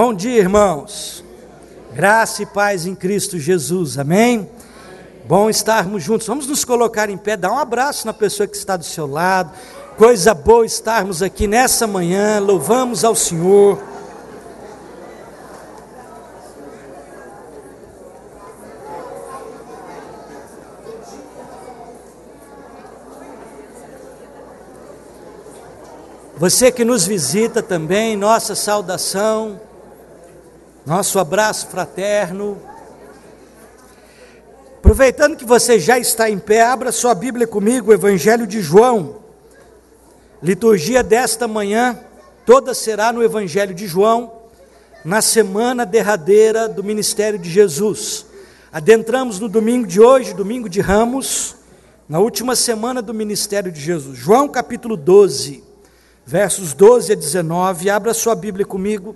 Bom dia, irmãos. Graça e paz em Cristo Jesus, amém? Bom estarmos juntos. Vamos nos colocar em pé, dar um abraço na pessoa que está do seu lado. Coisa boa estarmos aqui nessa manhã, louvamos ao Senhor. Você que nos visita também, nossa saudação, nosso abraço fraterno. Aproveitando que você já está em pé, abra sua Bíblia comigo, o Evangelho de João. Liturgia desta manhã, toda será no Evangelho de João, na semana derradeira do ministério de Jesus. Adentramos no domingo de hoje, domingo de Ramos, na última semana do ministério de Jesus. João capítulo 12. Versos 12 a 19, abra sua Bíblia comigo,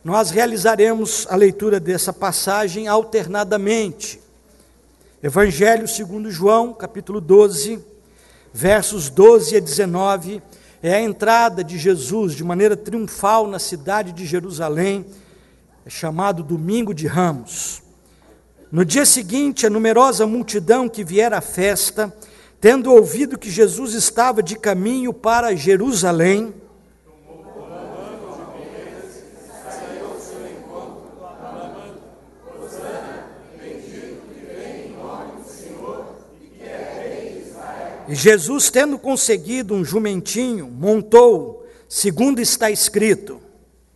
nós realizaremos a leitura dessa passagem alternadamente. Evangelho segundo João, capítulo 12, versos 12 a 19, é a entrada de Jesus de maneira triunfal na cidade de Jerusalém, é chamado Domingo de Ramos. No dia seguinte, a numerosa multidão que viera à festa, tendo ouvido que Jesus estava de caminho para Jerusalém, e Jesus, tendo conseguido um jumentinho, montou, segundo está escrito: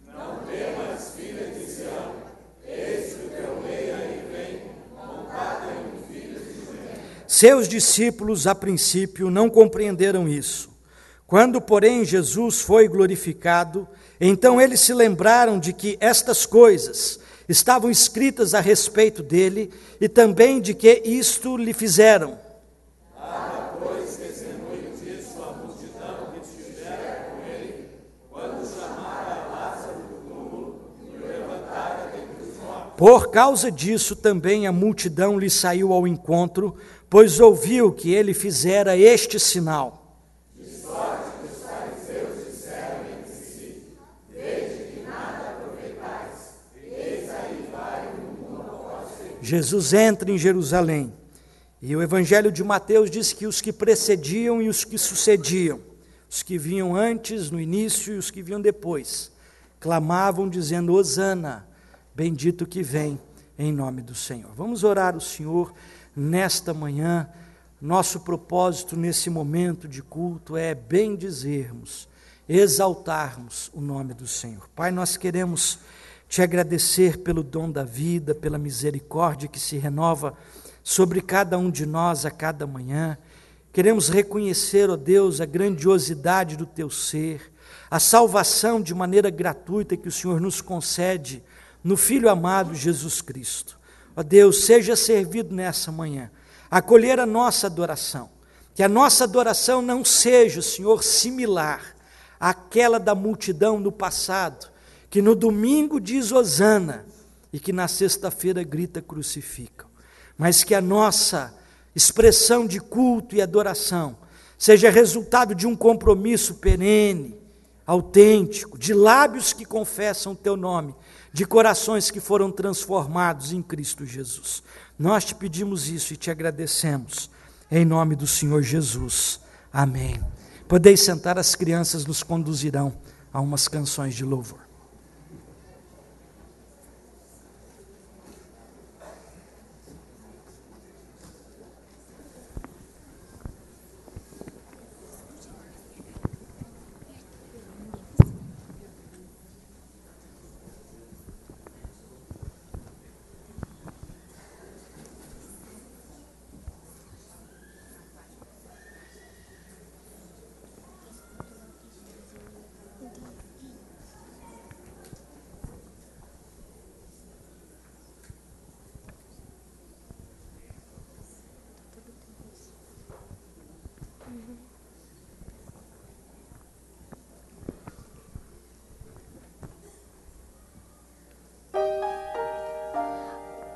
Não temas, filha de Sião, eis que o teu rei aí vem, montado em um filho de jumento. Seus discípulos, a princípio, não compreenderam isso. Quando, porém, Jesus foi glorificado, então eles se lembraram de que estas coisas estavam escritas a respeito dele e também de que isto lhe fizeram. Por causa disso também a multidão lhe saiu ao encontro, pois ouviu que ele fizera este sinal. De sorte que os fariseus disseram entre si: Vede que nada aproveitais, eis aí vai o mundo após ele. Jesus entra em Jerusalém, e o Evangelho de Mateus diz que os que precediam e os que sucediam, os que vinham antes, no início, e os que vinham depois, clamavam dizendo: Hosana, bendito que vem em nome do Senhor. Vamos orar ao Senhor nesta manhã. Nosso propósito nesse momento de culto é bendizermos, exaltarmos o nome do Senhor. Pai, nós queremos te agradecer pelo dom da vida, pela misericórdia que se renova sobre cada um de nós a cada manhã. Queremos reconhecer, ó Deus, a grandiosidade do teu ser, a salvação de maneira gratuita que o Senhor nos concede no Filho amado Jesus Cristo. Ó Deus, seja servido nessa manhã, acolher a nossa adoração, que a nossa adoração não seja, Senhor, similar àquela da multidão no passado, que no domingo diz Hosana e que na sexta-feira grita crucificam, mas que a nossa expressão de culto e adoração seja resultado de um compromisso perene, autêntico, de lábios que confessam o teu nome, de corações que foram transformados em Cristo Jesus. Nós te pedimos isso e te agradecemos, em nome do Senhor Jesus. Amém. Podeis sentar, as crianças nos conduzirão a umas canções de louvor.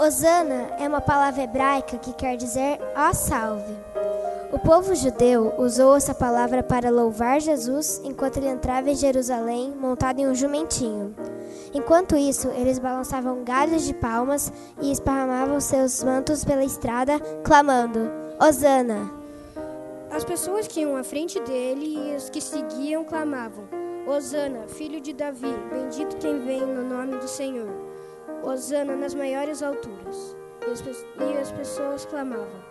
Hosana é uma palavra hebraica que quer dizer ó salve. O povo judeu usou essa palavra para louvar Jesus enquanto ele entrava em Jerusalém montado em um jumentinho. Enquanto isso, eles balançavam galhos de palmas e esparramavam seus mantos pela estrada, clamando: Hosana! As pessoas que iam à frente dele e os que seguiam clamavam: Hosana, filho de Davi, bendito quem vem no nome do Senhor. Hosana nas maiores alturas. E as pessoas clamavam: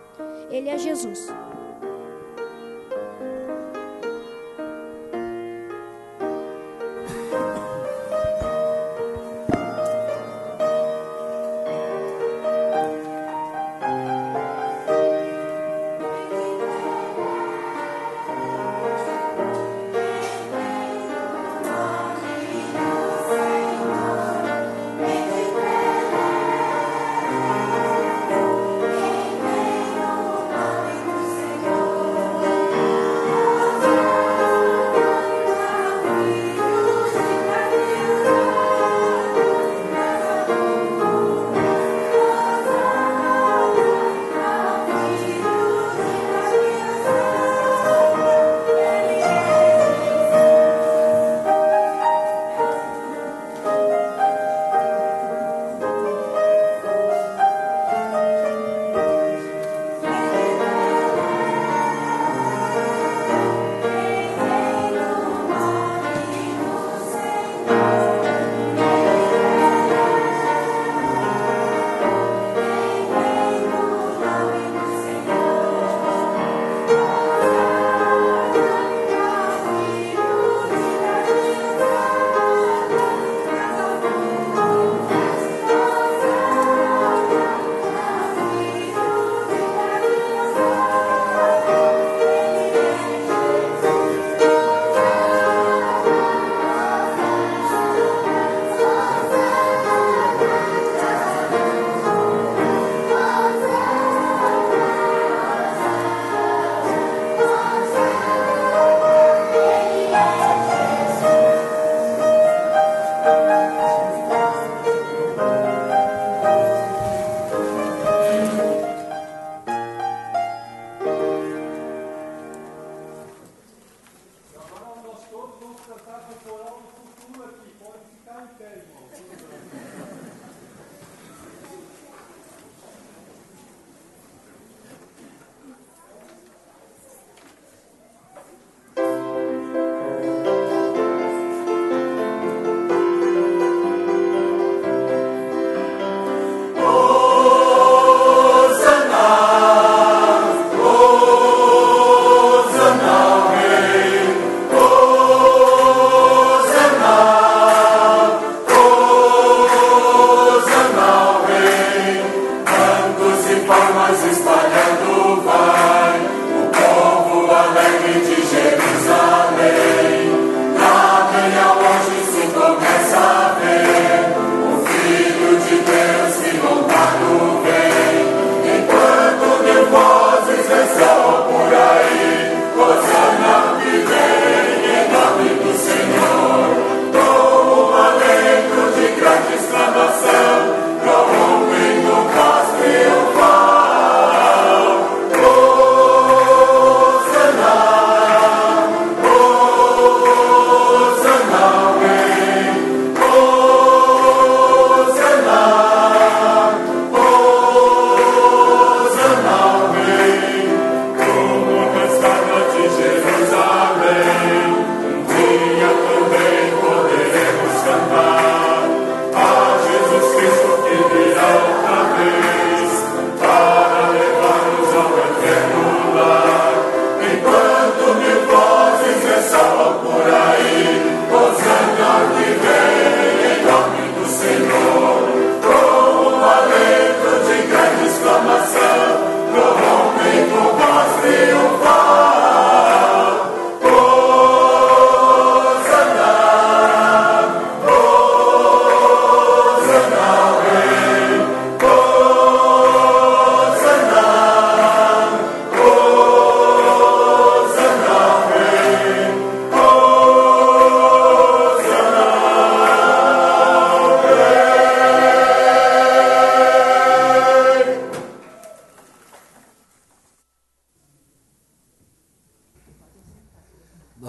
Ele é Jesus.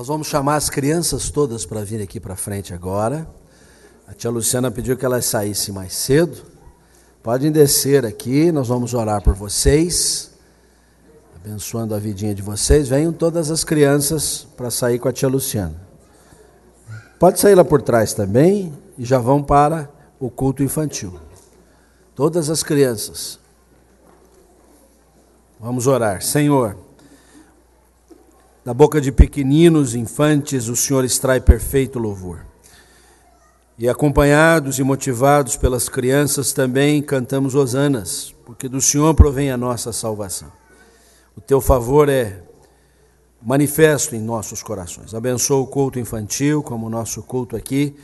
Nós vamos chamar as crianças todas para vir aqui para frente agora. A tia Luciana pediu que elas saíssem mais cedo. Podem descer aqui, nós vamos orar por vocês, abençoando a vidinha de vocês. Venham todas as crianças para sair com a tia Luciana. Pode sair lá por trás também e já vão para o culto infantil. Todas as crianças. Vamos orar. Senhor, da boca de pequeninos, infantes, o Senhor extrai perfeito louvor. E acompanhados e motivados pelas crianças também cantamos hosanas, porque do Senhor provém a nossa salvação. O teu favor é manifesto em nossos corações. Abençoa o culto infantil, como o nosso culto aqui,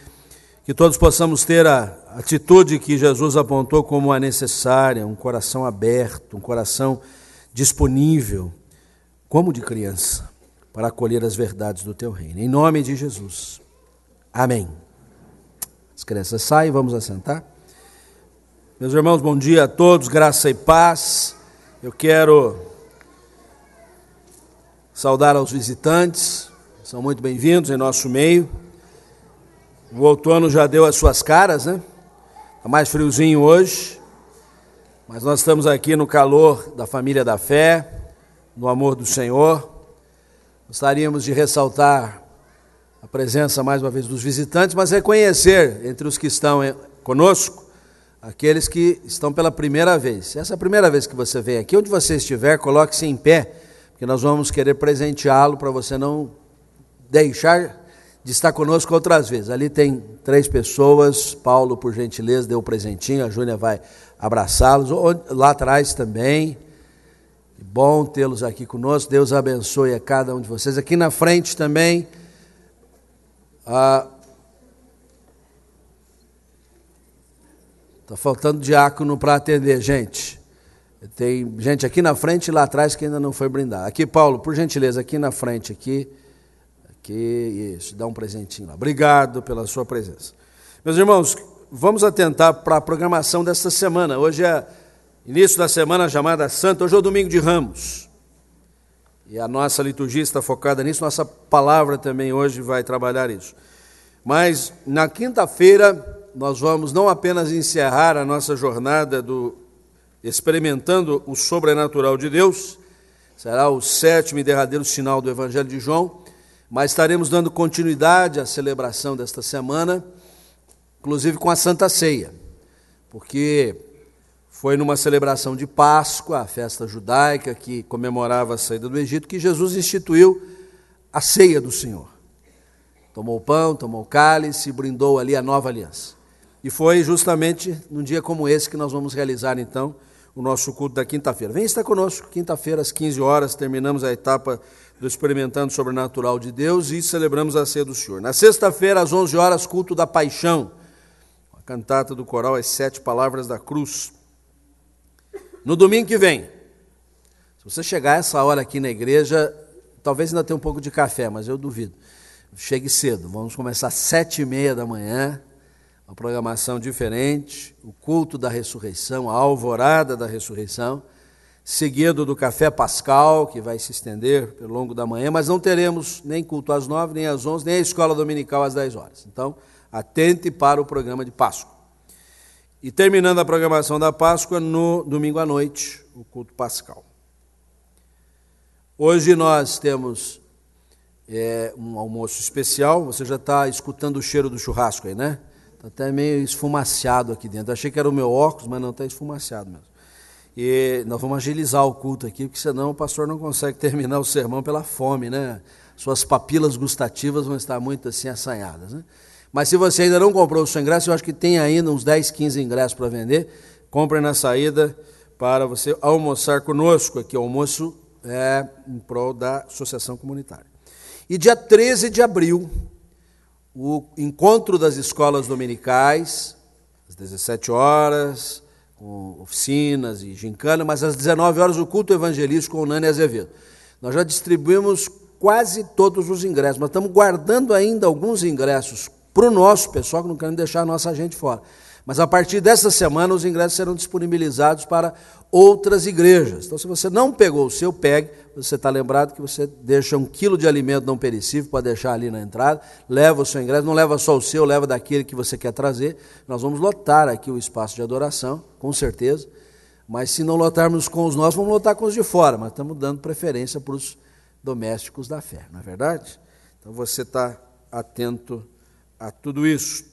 que todos possamos ter a atitude que Jesus apontou como a necessária, um coração aberto, um coração disponível, como de criança, para acolher as verdades do teu reino. Em nome de Jesus. Amém. As crianças saem, vamos assentar. Meus irmãos, bom dia a todos, graça e paz. Eu quero saudar aos visitantes, são muito bem-vindos em nosso meio. O outono já deu as suas caras, né? Está mais friozinho hoje, mas nós estamos aqui no calor da família da fé, no amor do Senhor. Gostaríamos de ressaltar a presença, mais uma vez, dos visitantes, mas reconhecer entre os que estão conosco, aqueles que estão pela primeira vez. Se essa é a primeira vez que você vem aqui, onde você estiver, coloque-se em pé, porque nós vamos querer presenteá-lo para você não deixar de estar conosco outras vezes. Ali tem 3 pessoas, Paulo, por gentileza, deu o presentinho, a Júlia vai abraçá-los, lá atrás também. Que bom tê-los aqui conosco, Deus abençoe a cada um de vocês. Aqui na frente também, está faltando diácono para atender, gente. Tem gente aqui na frente e lá atrás que ainda não foi brindar. Aqui, Paulo, por gentileza, aqui na frente, aqui, isso, dá um presentinho lá. Obrigado pela sua presença. Meus irmãos, vamos atentar para a programação desta semana. Hoje é início da semana chamada Santa, hoje é o domingo de Ramos. E a nossa liturgia está focada nisso, nossa palavra também hoje vai trabalhar isso. Mas na quinta-feira nós vamos não apenas encerrar a nossa jornada experimentando o sobrenatural de Deus, será o 7º e derradeiro sinal do Evangelho de João, mas estaremos dando continuidade à celebração desta semana, inclusive com a Santa Ceia, porque foi numa celebração de Páscoa, a festa judaica que comemorava a saída do Egito, que Jesus instituiu a ceia do Senhor. Tomou o pão, tomou o cálice e brindou ali a nova aliança. E foi justamente num dia como esse que nós vamos realizar, então, o nosso culto da quinta-feira. Vem estar conosco, quinta-feira às 15 horas, terminamos a etapa do Experimentando o Sobrenatural de Deus e celebramos a ceia do Senhor. Na sexta-feira, às 11 horas, culto da Paixão, a cantata do coral As 7 Palavras da Cruz. No domingo que vem, se você chegar a essa hora aqui na igreja, talvez ainda tenha um pouco de café, mas eu duvido. Chegue cedo, vamos começar às 7h30 da manhã, uma programação diferente, o culto da ressurreição, a alvorada da ressurreição, seguido do café pascal, que vai se estender pelo longo da manhã, mas não teremos nem culto às 9, nem às 11, nem a escola dominical às 10 horas. Então, atente para o programa de Páscoa. E terminando a programação da Páscoa, no domingo à noite, o culto pascal. Hoje nós temos um almoço especial, você já está escutando o cheiro do churrasco aí, né? Está até meio esfumaciado aqui dentro. Achei que era o meu óculos, mas não, está esfumaciado mesmo. E nós vamos agilizar o culto aqui, porque senão o pastor não consegue terminar o sermão pela fome, né? Suas papilas gustativas vão estar muito assim assanhadas, né? Mas se você ainda não comprou o seu ingresso, eu acho que tem ainda uns 10, 15 ingressos para vender. Compre na saída para você almoçar conosco aqui. O almoço é em prol da Associação Comunitária. E dia 13 de abril, o encontro das escolas dominicais, às 17 horas, com oficinas e gincana, mas às 19 horas o culto evangelístico com o Nani Azevedo. Nós já distribuímos quase todos os ingressos, mas estamos guardando ainda alguns ingressos para o nosso pessoal, que não queremos deixar a nossa gente fora. Mas a partir dessa semana os ingressos serão disponibilizados para outras igrejas. Então, se você não pegou o seu, pegue. Você está lembrado que você deixa 1 quilo de alimento não perecível para deixar ali na entrada, leva o seu ingresso, não leva só o seu, leva daquele que você quer trazer. Nós vamos lotar aqui o espaço de adoração, com certeza. Mas se não lotarmos com os nossos, vamos lotar com os de fora. Mas estamos dando preferência para os domésticos da fé, não é verdade? Então você está atento a tudo isso.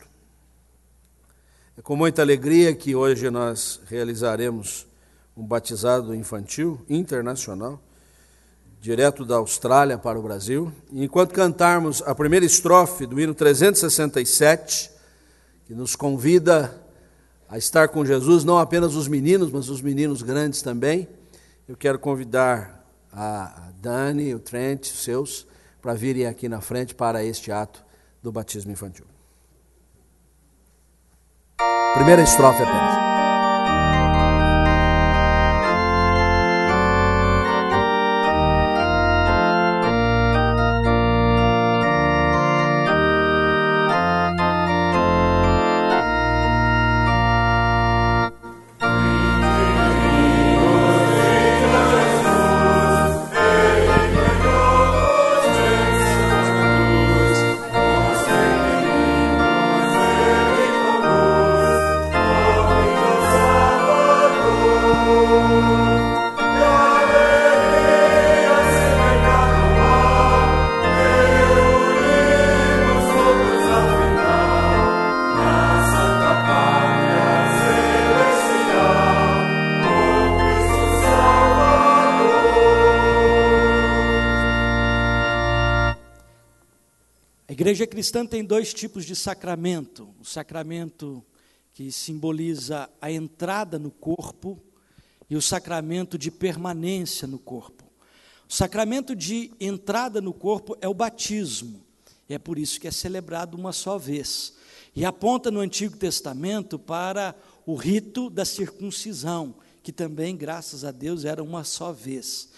É com muita alegria que hoje nós realizaremos um batizado infantil internacional, direto da Austrália para o Brasil. E enquanto cantarmos a primeira estrofe do hino 367, que nos convida a estar com Jesus, não apenas os meninos, mas os meninos grandes também, eu quero convidar a Dani, o Trent, os seus, para virem aqui na frente para este ato do batismo infantil. Primeira estrofe apenas. A igreja cristã tem 2 tipos de sacramento: o sacramento que simboliza a entrada no corpo e o sacramento de permanência no corpo. O sacramento de entrada no corpo é o batismo, e é por isso que é celebrado uma só vez, e aponta no Antigo Testamento para o rito da circuncisão, que também, graças a Deus, era uma só vez.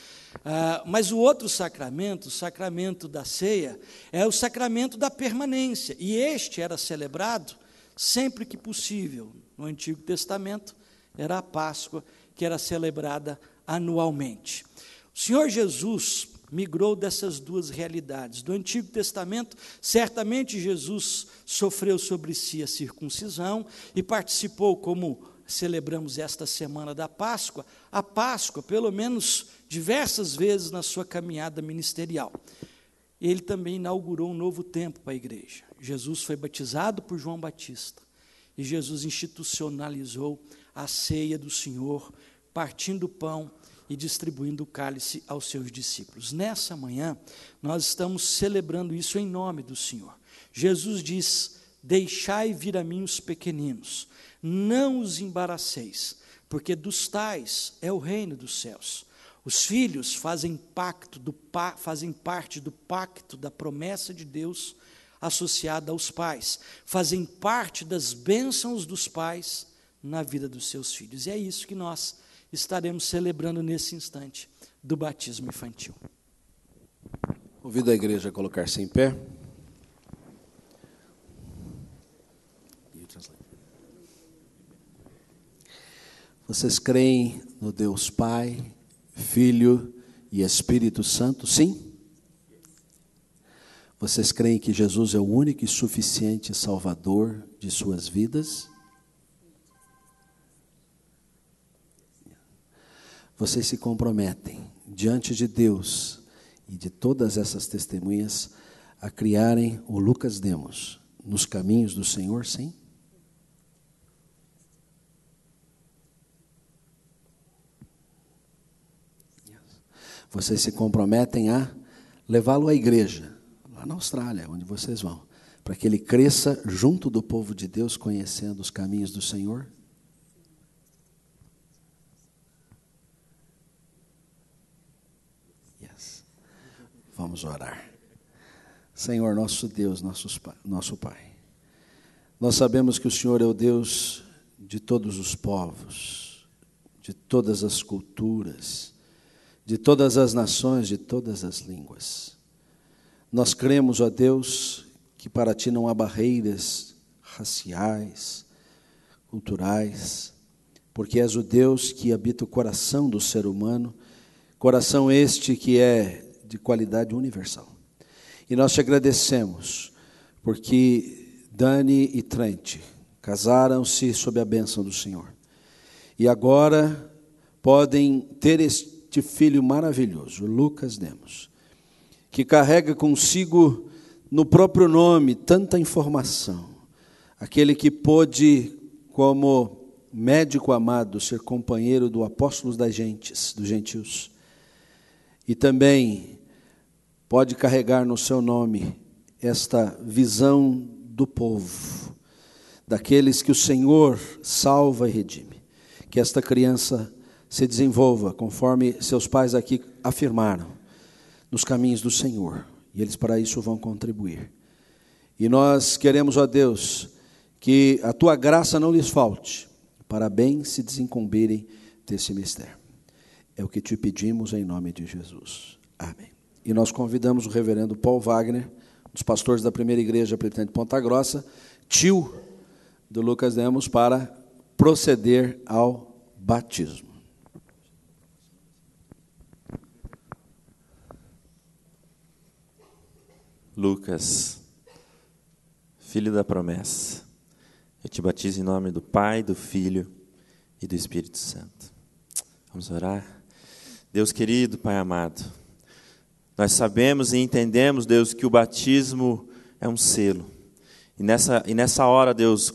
Mas o outro sacramento, o sacramento da ceia, é o sacramento da permanência, e este era celebrado sempre que possível. No Antigo Testamento era a Páscoa, que era celebrada anualmente. O Senhor Jesus migrou dessas 2 realidades. Do Antigo Testamento, certamente Jesus sofreu sobre si a circuncisão e participou, como celebramos esta semana da Páscoa, a Páscoa, pelo menos diversas vezes na sua caminhada ministerial. Ele também inaugurou um novo tempo para a igreja. Jesus foi batizado por João Batista e Jesus institucionalizou a ceia do Senhor, partindo o pão e distribuindo o cálice aos seus discípulos. Nessa manhã, nós estamos celebrando isso em nome do Senhor. Jesus diz: deixai vir a mim os pequeninos, não os embaraceis, porque dos tais é o reino dos céus. Os filhos fazem parte do pacto da promessa de Deus associada aos pais, fazem parte das bênçãos dos pais na vida dos seus filhos. E é isso que nós estaremos celebrando nesse instante do batismo infantil. Convido a igreja a colocar-se em pé. Vocês creem no Deus Pai, Filho e Espírito Santo? Sim? Vocês creem que Jesus é o único e suficiente Salvador de suas vidas? Vocês se comprometem diante de Deus e de todas essas testemunhas a criarem o Lucas Demos nos caminhos do Senhor? Sim? Vocês se comprometem a levá-lo à igreja, lá na Austrália, onde vocês vão, para que ele cresça junto do povo de Deus, conhecendo os caminhos do Senhor? Yes. Vamos orar. Senhor, nosso Deus, nosso Pai, nós sabemos que o Senhor é o Deus de todos os povos, de todas as culturas, de todas as nações, de todas as línguas. Nós cremos, ó Deus, que para Ti não há barreiras raciais, culturais, porque és o Deus que habita o coração do ser humano, coração este que é de qualidade universal. E nós te agradecemos, porque Dani e Trent casaram-se sob a bênção do Senhor. E agora podem ter este filho maravilhoso, Lucas Demos, que carrega consigo no próprio nome tanta informação. Aquele que pôde, como médico amado, ser companheiro do apóstolo das gentes, dos gentios. E também pode carregar no seu nome esta visão do povo, daqueles que o Senhor salva e redime. Que esta criança se desenvolva, conforme seus pais aqui afirmaram, nos caminhos do Senhor. E eles para isso vão contribuir. E nós queremos, ó Deus, que a tua graça não lhes falte, para bem se desincumbirem desse mistério. É o que te pedimos em nome de Jesus. Amém. E nós convidamos o reverendo Paul Wagner, dos pastores da primeira igreja presbiteriana de Ponta Grossa, tio do Lucas Demos, para proceder ao batismo. Lucas, filho da promessa, eu te batizo em nome do Pai, do Filho e do Espírito Santo. Vamos orar? Deus querido, Pai amado, nós sabemos e entendemos, Deus, que o batismo é um selo. E nessa hora, Deus,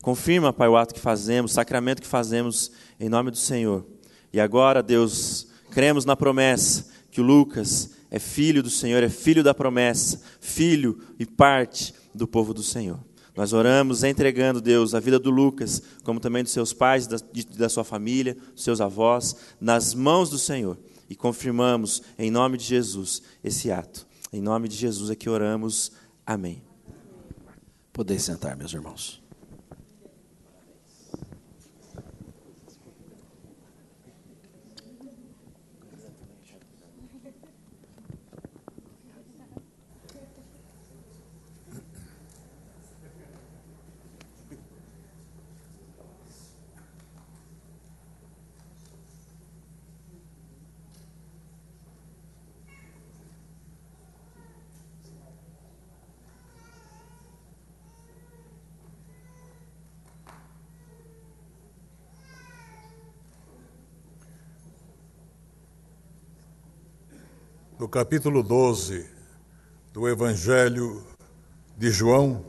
confirma, Pai, o ato que fazemos, o sacramento que fazemos em nome do Senhor. E agora, Deus, cremos na promessa que o Lucas é filho do Senhor, é filho da promessa, filho e parte do povo do Senhor. Nós oramos entregando, Deus, a vida do Lucas, como também dos seus pais, da sua família, dos seus avós, nas mãos do Senhor. E confirmamos, em nome de Jesus, esse ato. Em nome de Jesus é que oramos. Amém. Podeis sentar, meus irmãos. No capítulo 12 do Evangelho de João,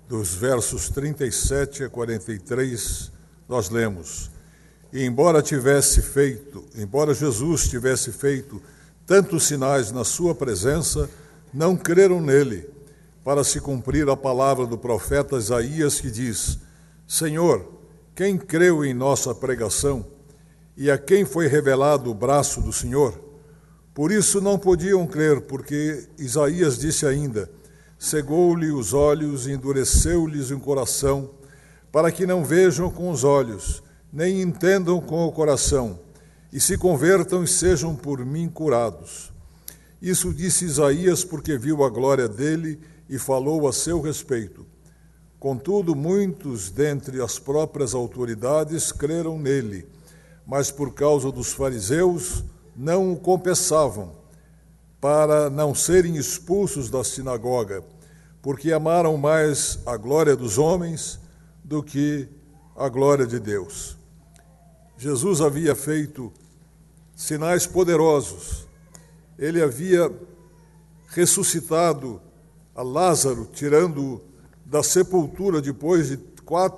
dos versos 37 a 43, nós lemos: E embora Jesus tivesse feito tantos sinais na sua presença, não creram nele, para se cumprir a palavra do profeta Isaías, que diz: Senhor, quem creu em nossa pregação? E a quem foi revelado o braço do Senhor? Por isso não podiam crer, porque Isaías disse ainda: cegou-lhe os olhos e endureceu-lhes o coração, para que não vejam com os olhos, nem entendam com o coração, e se convertam e sejam por mim curados. Isso disse Isaías porque viu a glória dele e falou a seu respeito. Contudo, muitos dentre as próprias autoridades creram nele, mas por causa dos fariseus não o confessavam, para não serem expulsos da sinagoga, porque amaram mais a glória dos homens do que a glória de Deus. Jesus havia feito sinais poderosos. Ele havia ressuscitado a Lázaro, tirando-o da sepultura depois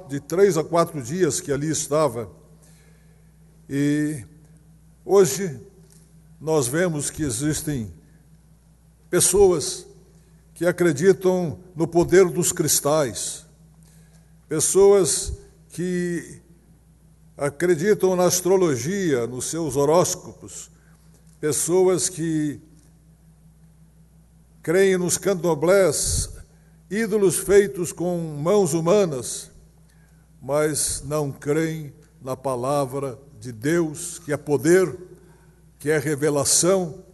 de 3 a 4 dias que ali estava. E hoje nós vemos que existem pessoas que acreditam no poder dos cristais, pessoas que acreditam na astrologia, nos seus horóscopos, pessoas que creem nos candomblés, ídolos feitos com mãos humanas, mas não creem na palavra de Deus, que é poder, que é revelação,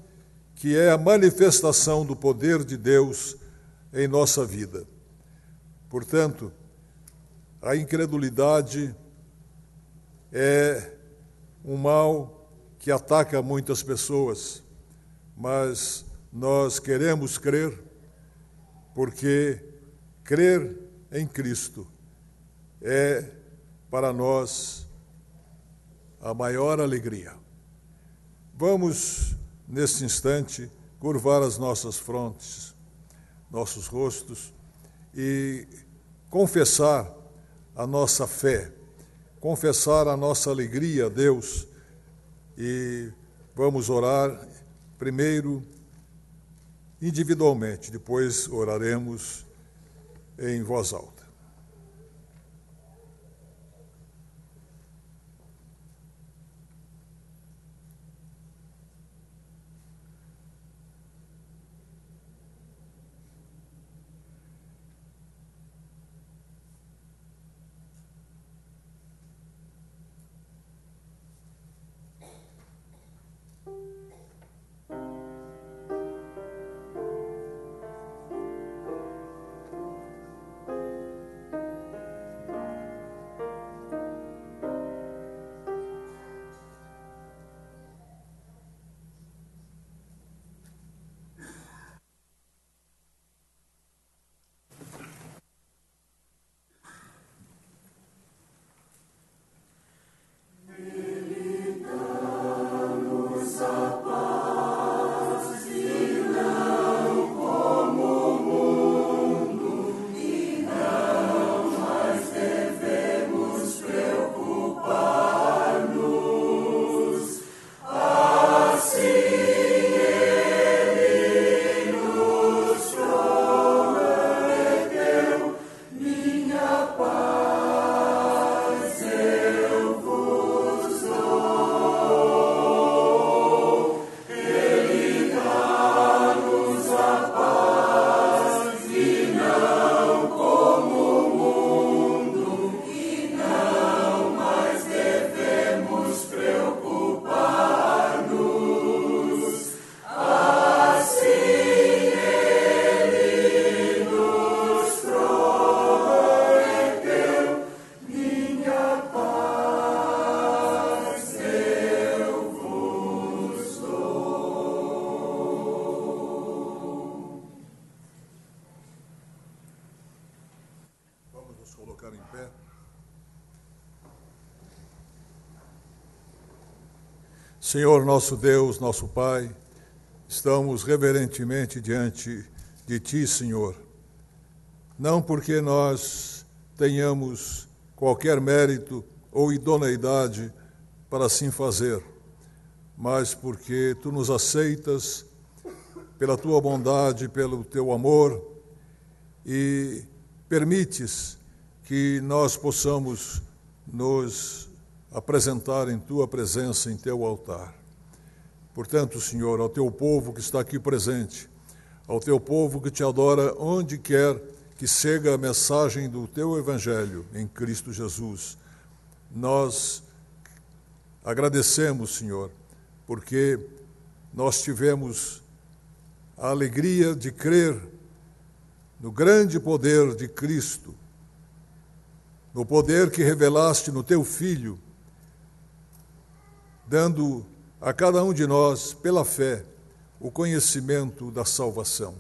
que é a manifestação do poder de Deus em nossa vida. Portanto, A incredulidade é um mal que ataca muitas pessoas, mas nós queremos crer, porque crer em Cristo é para nós a maior alegria. Vamos, neste instante, curvar as nossas frontes, nossos rostos e confessar a nossa fé, confessar a nossa alegria a Deus. E vamos orar primeiro individualmente, depois oraremos em voz alta. Senhor nosso Deus, nosso Pai, estamos reverentemente diante de Ti, Senhor, não porque nós tenhamos qualquer mérito ou idoneidade para assim fazer, mas porque Tu nos aceitas pela Tua bondade, pelo Teu amor e permites que nós possamos nos apresentar em Tua presença, em Teu altar. Portanto, Senhor, ao Teu povo que está aqui presente, ao Teu povo que Te adora onde quer que chega a mensagem do Teu Evangelho em Cristo Jesus, nós agradecemos, Senhor, porque nós tivemos a alegria de crer no grande poder de Cristo, no poder que revelaste no Teu Filho, dando a cada um de nós, pela fé, o conhecimento da salvação.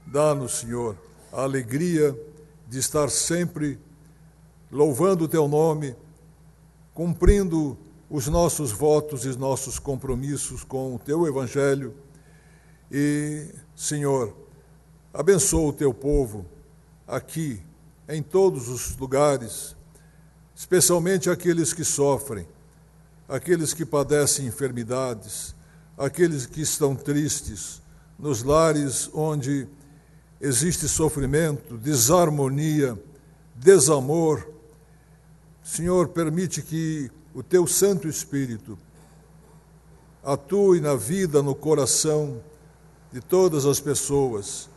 Dá-nos, Senhor, a alegria de estar sempre louvando o Teu nome, cumprindo os nossos votos e os nossos compromissos com o Teu Evangelho. E, Senhor, abençoa o Teu povo aqui, em todos os lugares, especialmente aqueles que sofrem, aqueles que padecem enfermidades, aqueles que estão tristes, nos lares onde existe sofrimento, desarmonia, desamor. Senhor, permite que o Teu Santo Espírito atue na vida, no coração de todas as pessoas,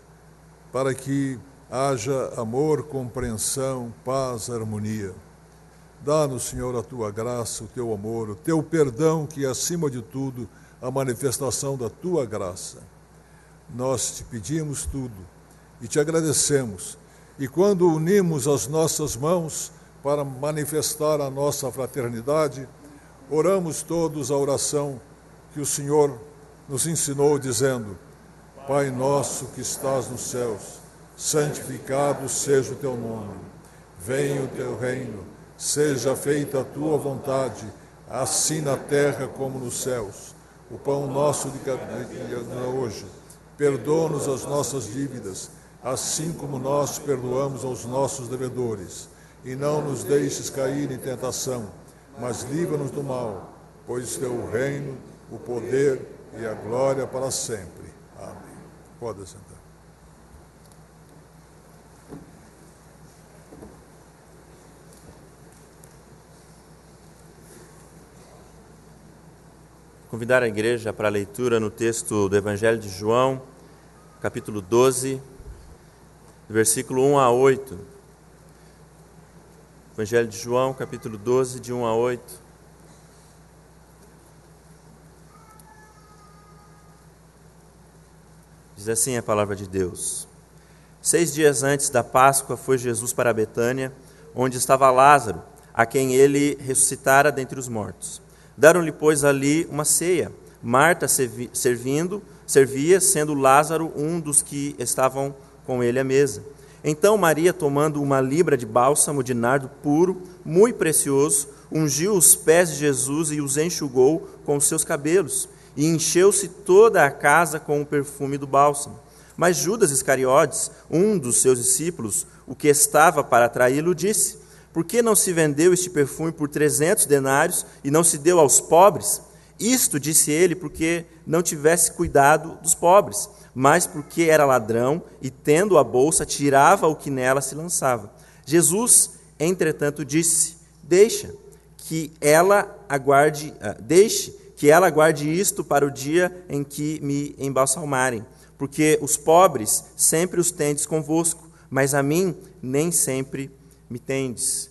para que haja amor, compreensão, paz, harmonia. Dá-nos, Senhor, a Tua graça, o Teu amor, o Teu perdão, que é, acima de tudo, a manifestação da Tua graça. Nós Te pedimos tudo e Te agradecemos E quando unimos as nossas mãos para manifestar a nossa fraternidade, oramos todos a oração que o Senhor nos ensinou, dizendo: Pai nosso que estás nos céus, santificado seja o teu nome. Venha o teu reino, seja feita a tua vontade, assim na terra como nos céus. O pão nosso de cada dia hoje, perdoa-nos as nossas dívidas, assim como nós perdoamos aos nossos devedores. E não nos deixes cair em tentação, mas livra-nos do mal, pois teu reino, o poder e a glória para sempre. Amém. Pode sentar. Convidar a igreja para a leitura no texto do Evangelho de João, capítulo 12, versículo 1 a 8. Evangelho de João, capítulo 12, de 1 a 8. Diz assim a palavra de Deus: 6 dias antes da Páscoa foi Jesus para Betânia, onde estava Lázaro, a quem ele ressuscitara dentre os mortos. Deram-lhe, pois, ali uma ceia. Marta servia, sendo Lázaro um dos que estavam com ele à mesa. Então Maria, tomando uma libra de bálsamo de nardo puro, muito precioso, ungiu os pés de Jesus e os enxugou com os seus cabelos, e encheu-se toda a casa com o perfume do bálsamo. Mas Judas Iscariotes, um dos seus discípulos, o que estava para traí-lo, disse: Por que não se vendeu este perfume por 300 denários e não se deu aos pobres? Isto disse ele porque não tivesse cuidado dos pobres, mas porque era ladrão e, tendo a bolsa, tirava o que nela se lançava. Jesus, entretanto, disse: Deixe que ela aguarde isto para o dia em que me embalsamarem, porque os pobres sempre os tendes convosco, mas a mim nem sempre me tendes.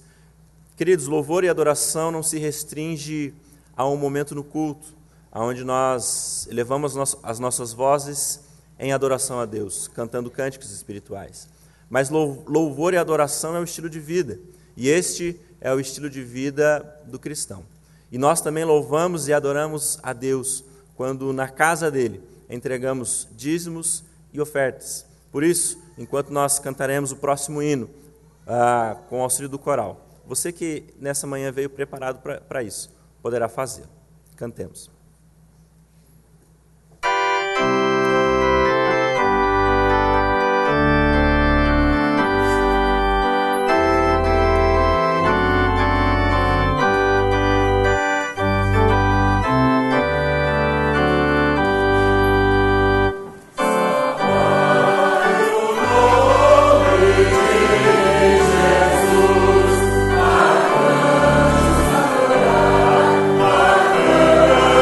Queridos, louvor e adoração não se restringe a um momento no culto, onde nós elevamos as nossas vozes em adoração a Deus, cantando cânticos espirituais. Mas louvor e adoração é o estilo de vida, e este é o estilo de vida do cristão. E nós também louvamos e adoramos a Deus quando na casa dele entregamos dízimos e ofertas. Por isso, enquanto nós cantaremos o próximo hino, com o auxílio do coral, você que nessa manhã veio preparado para isso, poderá fazê-lo. Cantemos.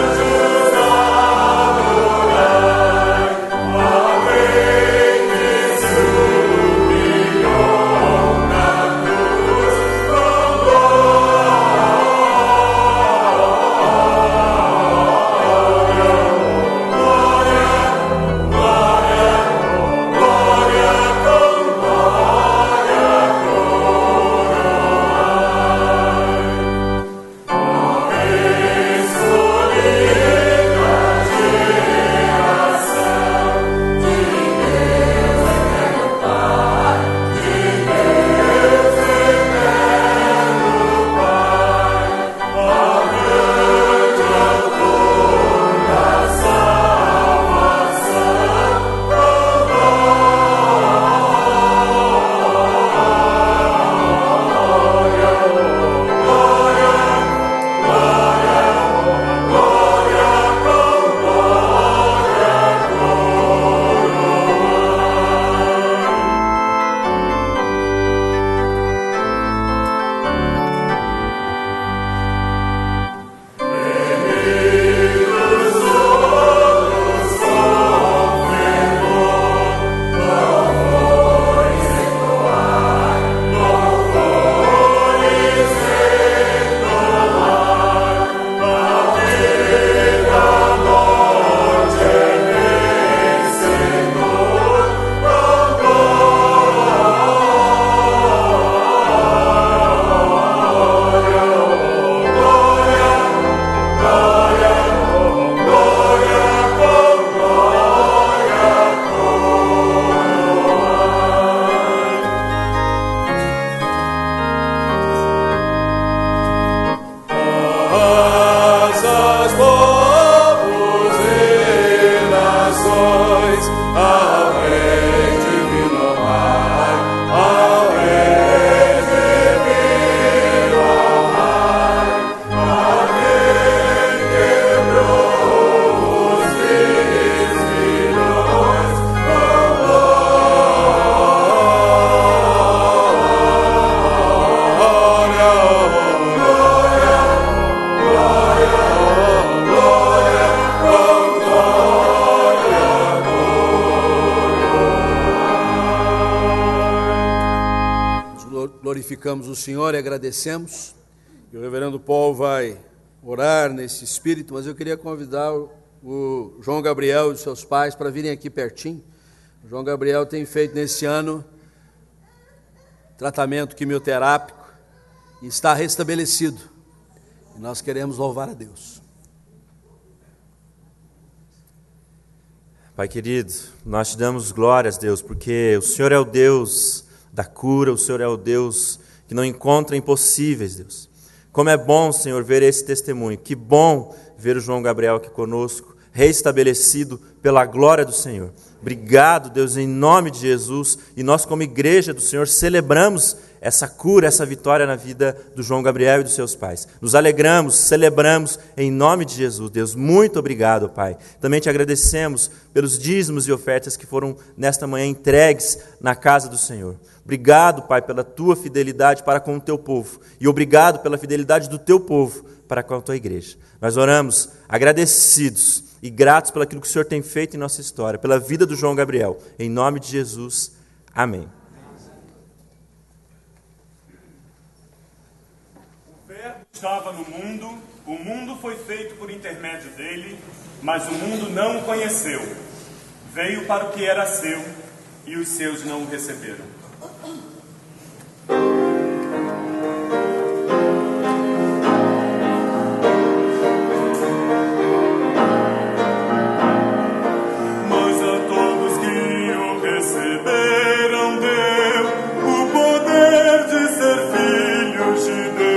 Jesus, glorificamos o Senhor e agradecemos. E o reverendo Paul vai orar nesse espírito, mas eu queria convidar o João Gabriel e os seus pais para virem aqui pertinho. O João Gabriel tem feito nesse ano tratamento quimioterápico e está restabelecido. E nós queremos louvar a Deus. Pai querido, nós te damos glórias, Deus, porque o Senhor é o Deus da cura, o Senhor é o Deus que não encontra impossíveis, Deus. Como é bom, Senhor, ver esse testemunho. Que bom ver o João Gabriel aqui conosco, restabelecido pela glória do Senhor. Obrigado, Deus, em nome de Jesus. E nós, como igreja do Senhor, celebramos essa cura, essa vitória na vida do João Gabriel e dos seus pais. Nos alegramos, celebramos em nome de Jesus. Deus, muito obrigado, Pai. Também te agradecemos pelos dízimos e ofertas que foram nesta manhã entregues na casa do Senhor. Obrigado, Pai, pela tua fidelidade para com o teu povo. E obrigado pela fidelidade do teu povo para com a tua igreja. Nós oramos agradecidos e gratos pelo que o Senhor tem feito em nossa história, pela vida do João Gabriel. Em nome de Jesus. Amém. Estava no mundo, o mundo foi feito por intermédio dele, mas o mundo não o conheceu. Veio para o que era seu, e os seus não o receberam. Mas a todos que o receberam, deu o poder de ser filhos de Deus.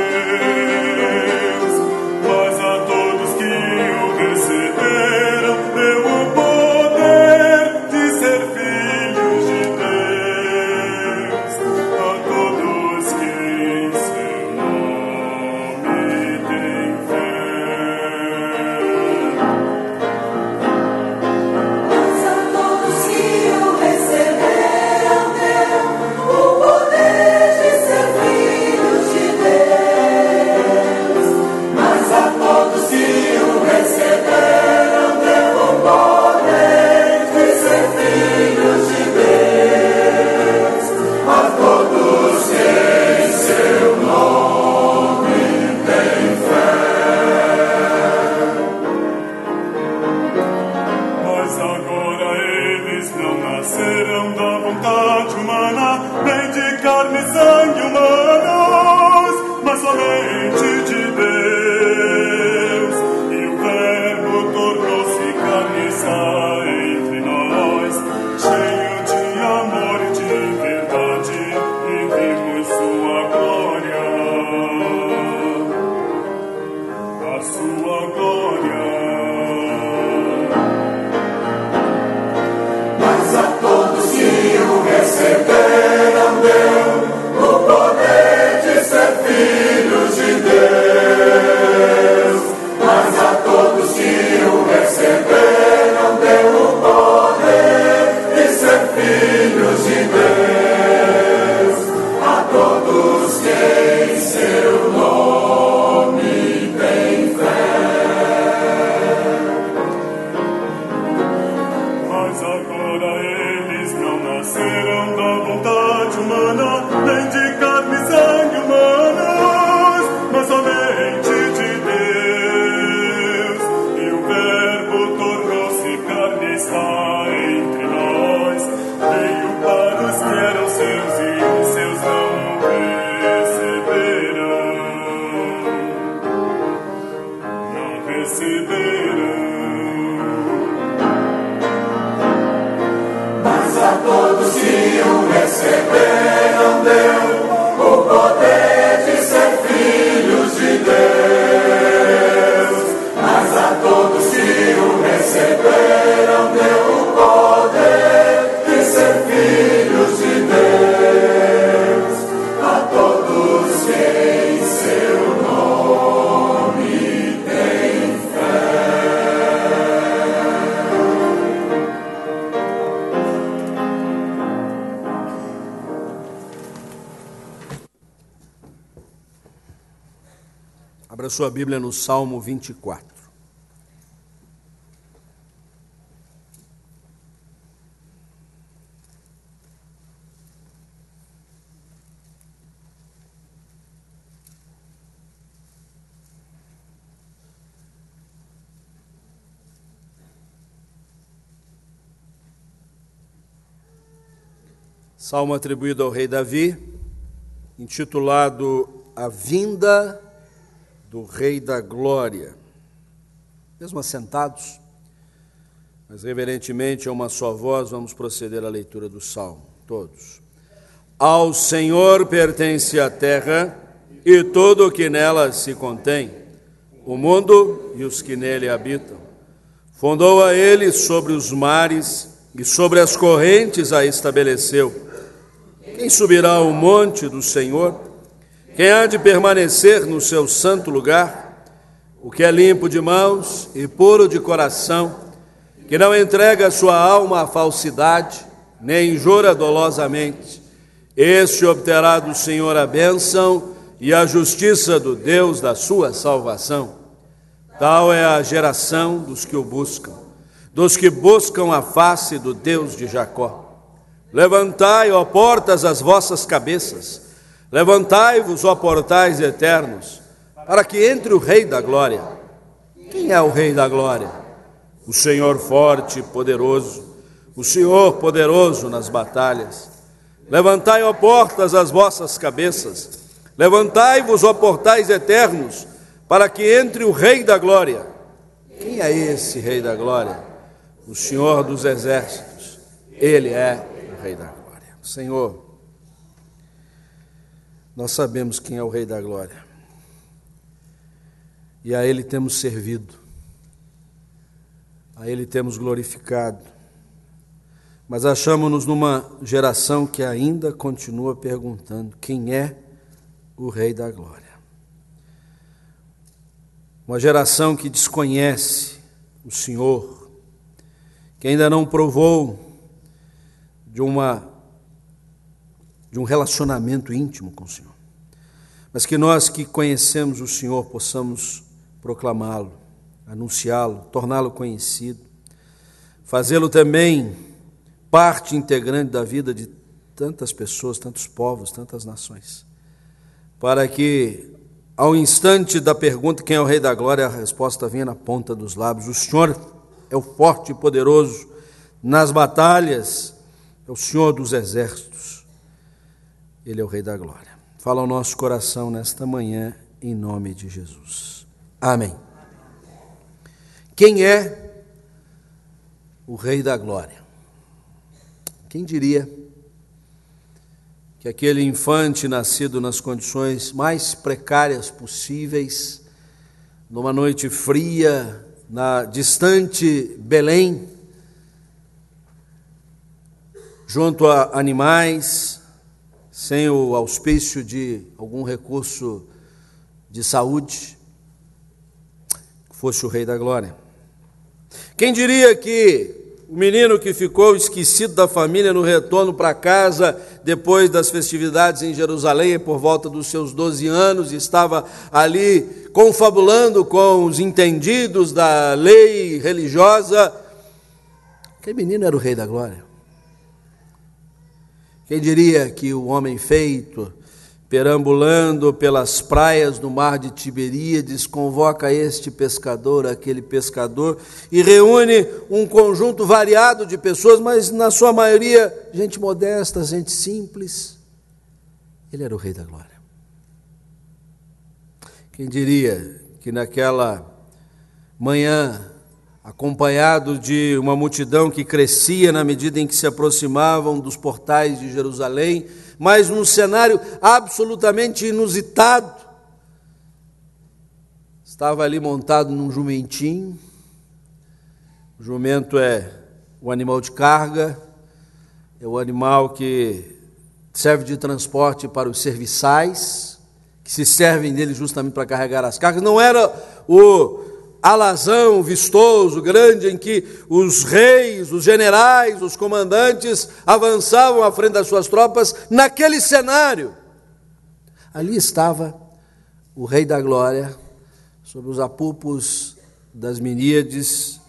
Abra sua Bíblia no Salmo 24. Salmo atribuído ao rei Davi, intitulado A Vinda do Rei da Glória. Mesmo assentados, mas reverentemente, a uma só voz, vamos proceder à leitura do Salmo, todos. Ao Senhor pertence a terra e tudo o que nela se contém, o mundo e os que nele habitam. Fundou a ele sobre os mares e sobre as correntes a estabeleceu. Quem subirá ao monte do Senhor? Quem há de permanecer no seu santo lugar? O que é limpo de mãos e puro de coração, que não entrega sua alma à falsidade, nem jura dolosamente, este obterá do Senhor a bênção e a justiça do Deus da sua salvação. Tal é a geração dos que o buscam, dos que buscam a face do Deus de Jacó. Levantai, ó portas, as vossas cabeças, levantai-vos, ó portais eternos, para que entre o Rei da Glória. Quem é o Rei da Glória? O Senhor forte e poderoso, o Senhor poderoso nas batalhas. Levantai, ó portas, as vossas cabeças, levantai-vos, ó portais eternos, para que entre o Rei da Glória. Quem é esse Rei da Glória? O Senhor dos Exércitos. Ele é o Rei da Glória. Senhor, nós sabemos quem é o Rei da Glória. E a Ele temos servido. A Ele temos glorificado. Mas achamos-nos numa geração que ainda continua perguntando quem é o Rei da Glória. Uma geração que desconhece o Senhor, que ainda não provou de um relacionamento íntimo com o Senhor. Mas que nós que conhecemos o Senhor possamos proclamá-lo, anunciá-lo, torná-lo conhecido, fazê-lo também parte integrante da vida de tantas pessoas, tantos povos, tantas nações, para que ao instante da pergunta quem é o Rei da Glória, a resposta venha na ponta dos lábios. O Senhor é o forte e poderoso nas batalhas, é o Senhor dos exércitos, Ele é o Rei da Glória. Fala ao nosso coração nesta manhã, em nome de Jesus. Amém. Quem é o Rei da Glória? Quem diria que aquele infante nascido nas condições mais precárias possíveis, numa noite fria, na distante Belém, junto a animais, sem o auspício de algum recurso de saúde, fosse o Rei da Glória. Quem diria que o menino que ficou esquecido da família no retorno para casa, depois das festividades em Jerusalém, por volta dos seus 12 anos, estava ali confabulando com os entendidos da lei religiosa, aquele menino era o Rei da Glória. Quem diria que o homem feito, perambulando pelas praias do mar de Tiberíades, convoca este pescador, aquele pescador, e reúne um conjunto variado de pessoas, mas na sua maioria gente modesta, gente simples. Ele era o Rei da Glória. Quem diria que naquela manhã, acompanhado de uma multidão que crescia na medida em que se aproximavam dos portais de Jerusalém, mas num cenário absolutamente inusitado, estava ali montado num jumentinho. O jumento é o animal de carga, é o animal que serve de transporte para os serviçais, que se servem dele justamente para carregar as cargas. Não era o alazão vistoso, grande, em que os reis, os generais, os comandantes avançavam à frente das suas tropas. Naquele cenário, ali estava o Rei da Glória, sob os apupos das miríades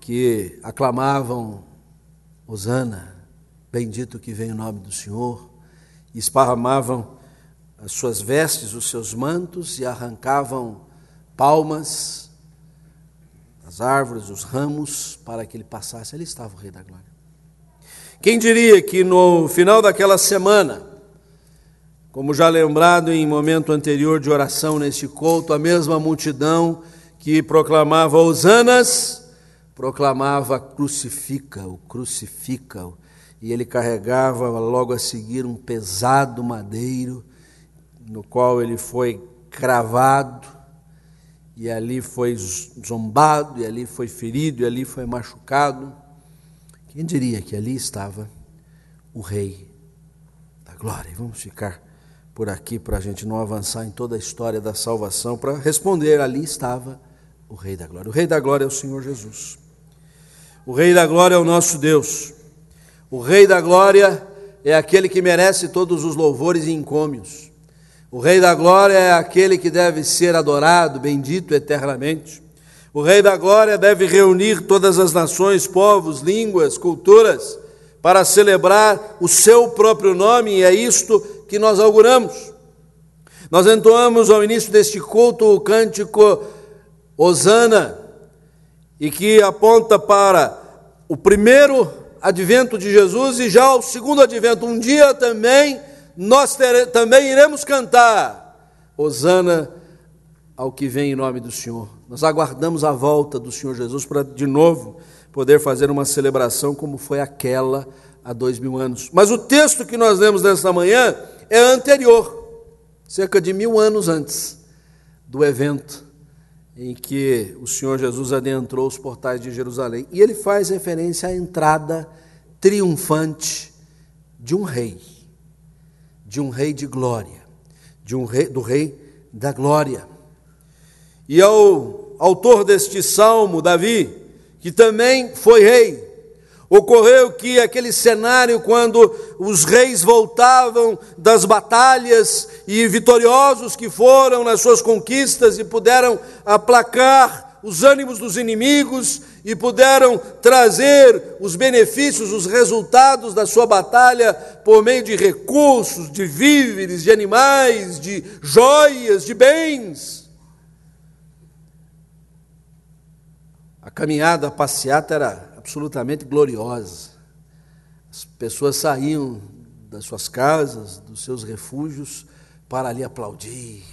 que aclamavam Hosana, bendito que vem o nome do Senhor, e esparramavam as suas vestes, os seus mantos, e arrancavam palmas, as árvores, os ramos, para que ele passasse. Ali estava o Rei da Glória. Quem diria que no final daquela semana, como já lembrado em momento anterior de oração neste culto, a mesma multidão que proclamava hosanas, proclamava crucifica-o, crucifica-o. E ele carregava logo a seguir um pesado madeiro, no qual ele foi cravado, e ali foi zombado, e ali foi ferido, e ali foi machucado. Quem diria que ali estava o Rei da Glória? E vamos ficar por aqui para a gente não avançar em toda a história da salvação, para responder, ali estava o Rei da Glória. O Rei da Glória é o Senhor Jesus. O Rei da Glória é o nosso Deus. O Rei da Glória é aquele que merece todos os louvores e encômios. O Rei da Glória é aquele que deve ser adorado, bendito eternamente. O Rei da Glória deve reunir todas as nações, povos, línguas, culturas, para celebrar o seu próprio nome, e é isto que nós auguramos. Nós entoamos ao início deste culto o cântico Hosana, e que aponta para o primeiro advento de Jesus e já o segundo advento. Um dia também nós também iremos cantar Hosana ao que vem em nome do Senhor. Nós aguardamos a volta do Senhor Jesus para de novo poder fazer uma celebração como foi aquela há 2000 anos. Mas o texto que nós lemos nesta manhã é anterior, cerca de 1000 anos antes do evento em que o Senhor Jesus adentrou os portais de Jerusalém. E ele faz referência à entrada triunfante de um rei de glória, do Rei da Glória. E ao autor deste salmo, Davi, que também foi rei, ocorreu que aquele cenário, quando os reis voltavam das batalhas e vitoriosos que foram nas suas conquistas e puderam aplacar os ânimos dos inimigos e puderam trazer os benefícios, os resultados da sua batalha por meio de recursos, de víveres, de animais, de joias, de bens. A caminhada, a passeata era absolutamente gloriosa. As pessoas saíam das suas casas, dos seus refúgios, para ali aplaudir,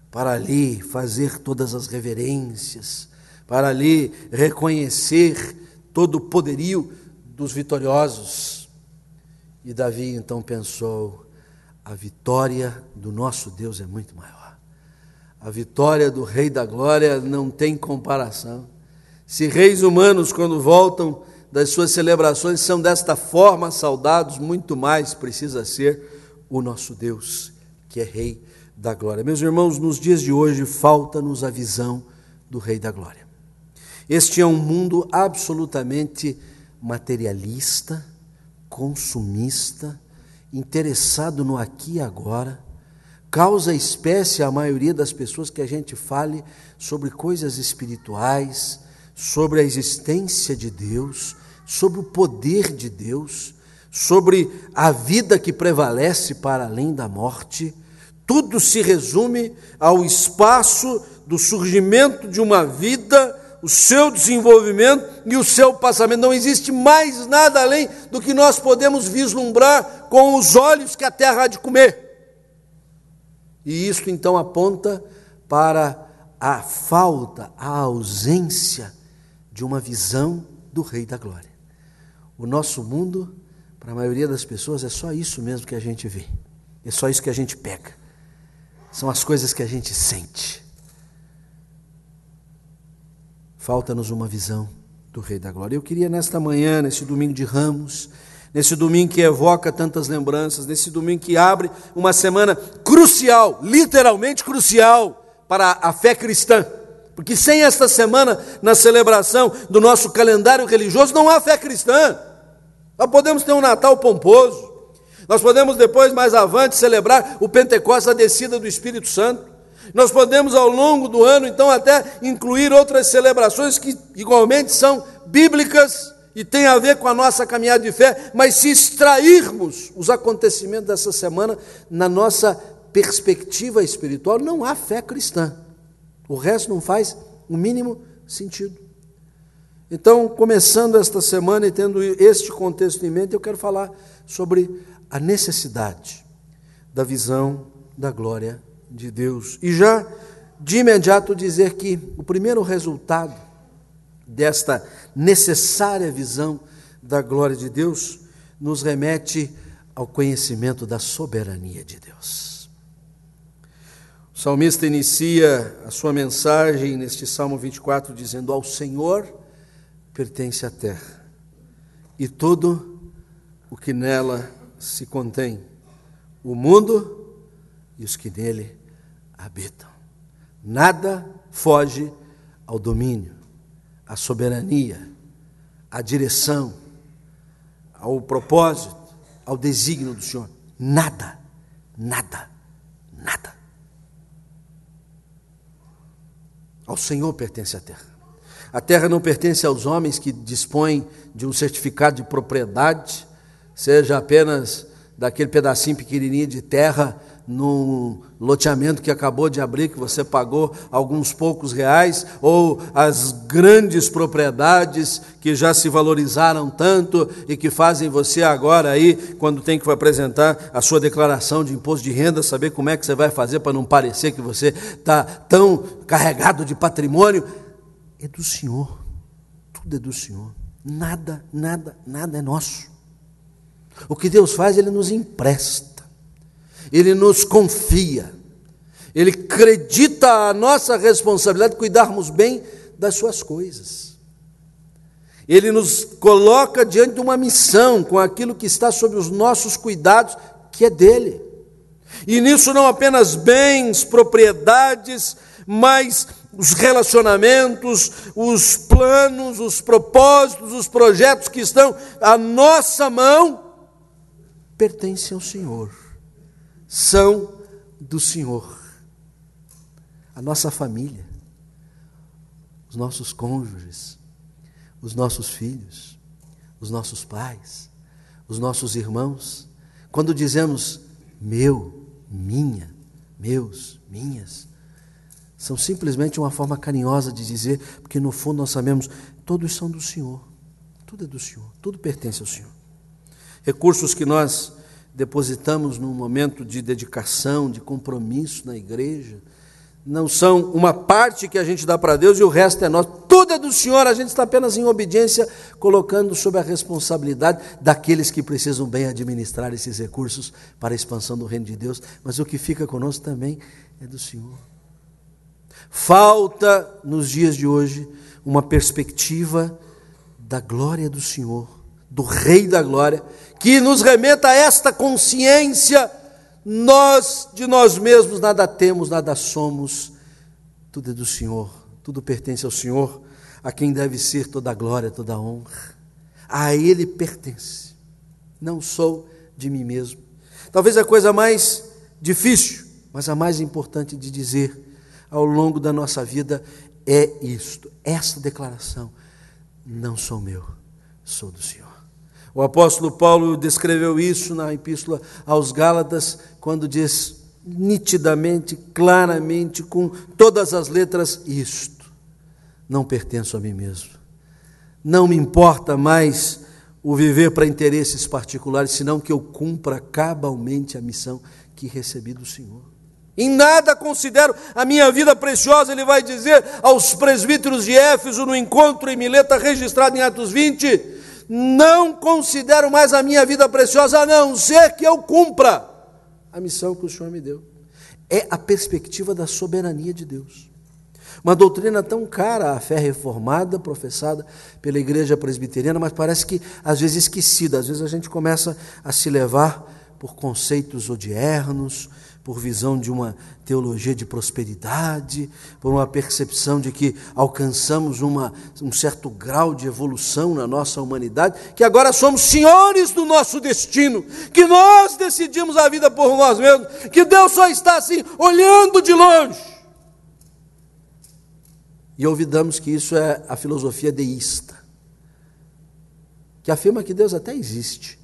para ali fazer todas as reverências, para ali reconhecer todo o poderio dos vitoriosos. E Davi então pensou: a vitória do nosso Deus é muito maior. A vitória do Rei da Glória não tem comparação. Se reis humanos, quando voltam das suas celebrações, são desta forma saudados, muito mais precisa ser o nosso Deus, que é Rei da Glória. Meus irmãos, nos dias de hoje, falta-nos a visão do Rei da Glória. Este é um mundo absolutamente materialista, consumista, interessado no aqui e agora, causa espécie à maioria das pessoas que a gente fale sobre coisas espirituais, sobre a existência de Deus, sobre o poder de Deus, sobre a vida que prevalece para além da morte. Tudo se resume ao espaço do surgimento de uma vida, o seu desenvolvimento e o seu passamento. Não existe mais nada além do que nós podemos vislumbrar com os olhos que a terra há de comer. E isso então aponta para a falta, a ausência de uma visão do Rei da Glória. O nosso mundo, para a maioria das pessoas, é só isso mesmo que a gente vê. É só isso que a gente pega. São as coisas que a gente sente. Falta-nos uma visão do Rei da Glória. Eu queria nesta manhã, nesse domingo de Ramos, nesse domingo que evoca tantas lembranças, nesse domingo que abre uma semana crucial, literalmente crucial, para a fé cristã. Porque sem esta semana, na celebração do nosso calendário religioso, não há fé cristã. Nós podemos ter um Natal pomposo, nós podemos depois, mais avante, celebrar o Pentecostes, a descida do Espírito Santo. Nós podemos, ao longo do ano, então, até incluir outras celebrações que igualmente são bíblicas e têm a ver com a nossa caminhada de fé, mas se extrairmos os acontecimentos dessa semana na nossa perspectiva espiritual, não há fé cristã. O resto não faz o mínimo sentido. Então, começando esta semana e tendo este contexto em mente, eu quero falar sobre a necessidade da visão da glória de Deus. E já, de imediato, dizer que o primeiro resultado desta necessária visão da glória de Deus nos remete ao conhecimento da soberania de Deus. O salmista inicia a sua mensagem neste Salmo 24 dizendo: ao Senhor pertence a terra e tudo o que nela se contém, o mundo e os que nele habitam. Nada foge ao domínio, à soberania, à direção, ao propósito, ao desígnio do Senhor. Nada, nada, nada. Ao Senhor pertence a terra. A terra não pertence aos homens que dispõem de um certificado de propriedade, seja apenas daquele pedacinho pequenininho de terra num loteamento que acabou de abrir, que você pagou alguns poucos reais, ou as grandes propriedades que já se valorizaram tanto e que fazem você agora aí, quando tem que apresentar a sua declaração de imposto de renda, saber como é que você vai fazer para não parecer que você está tão carregado de patrimônio. É do Senhor, tudo é do Senhor, nada, nada, nada é nosso. O que Deus faz, Ele nos empresta, Ele nos confia, Ele acredita a nossa responsabilidade de cuidarmos bem das suas coisas. Ele nos coloca diante de uma missão com aquilo que está sob os nossos cuidados, que é dele. E nisso não apenas bens, propriedades, mas os relacionamentos, os planos, os propósitos, os projetos que estão à nossa mão, pertencem ao Senhor, são do Senhor. A nossa família, os nossos cônjuges, os nossos filhos, os nossos pais, os nossos irmãos, quando dizemos meu, minha, meus, minhas, são simplesmente uma forma carinhosa de dizer, porque no fundo nós sabemos, todos são do Senhor, tudo é do Senhor, tudo pertence ao Senhor. Recursos que nós depositamos num momento de dedicação, de compromisso na igreja, não são uma parte que a gente dá para Deus e o resto é nosso, tudo é do Senhor, a gente está apenas em obediência, colocando sob a responsabilidade daqueles que precisam bem administrar esses recursos para a expansão do reino de Deus, mas o que fica conosco também é do Senhor. Falta, nos dias de hoje, uma perspectiva da glória do Senhor, do Rei da Glória, que nos remeta a esta consciência: nós, de nós mesmos, nada temos, nada somos, tudo é do Senhor, tudo pertence ao Senhor, a quem deve ser toda a glória, toda a honra. A Ele pertence, não sou de mim mesmo. Talvez a coisa mais difícil, mas a mais importante de dizer ao longo da nossa vida é isto, esta declaração: não sou meu, sou do Senhor. O apóstolo Paulo descreveu isso na epístola aos Gálatas, quando diz nitidamente, claramente, com todas as letras, isto: não pertenço a mim mesmo, não me importa mais o viver para interesses particulares, senão que eu cumpra cabalmente a missão que recebi do Senhor. Em nada considero a minha vida preciosa, ele vai dizer aos presbíteros de Éfeso, no encontro em Mileta, registrado em Atos 20, não considero mais a minha vida preciosa, a não ser que eu cumpra a missão que o Senhor me deu. É a perspectiva da soberania de Deus. Uma doutrina tão cara à fé reformada, professada pela igreja presbiteriana, mas parece que às vezes esquecida. Às vezes a gente começa a se levar por conceitos odiernos, por visão de uma teologia de prosperidade, por uma percepção de que alcançamos um certo grau de evolução na nossa humanidade, que agora somos senhores do nosso destino, que nós decidimos a vida por nós mesmos, que Deus só está assim, olhando de longe. E olvidamos que isso é a filosofia deísta, que afirma que Deus até existe,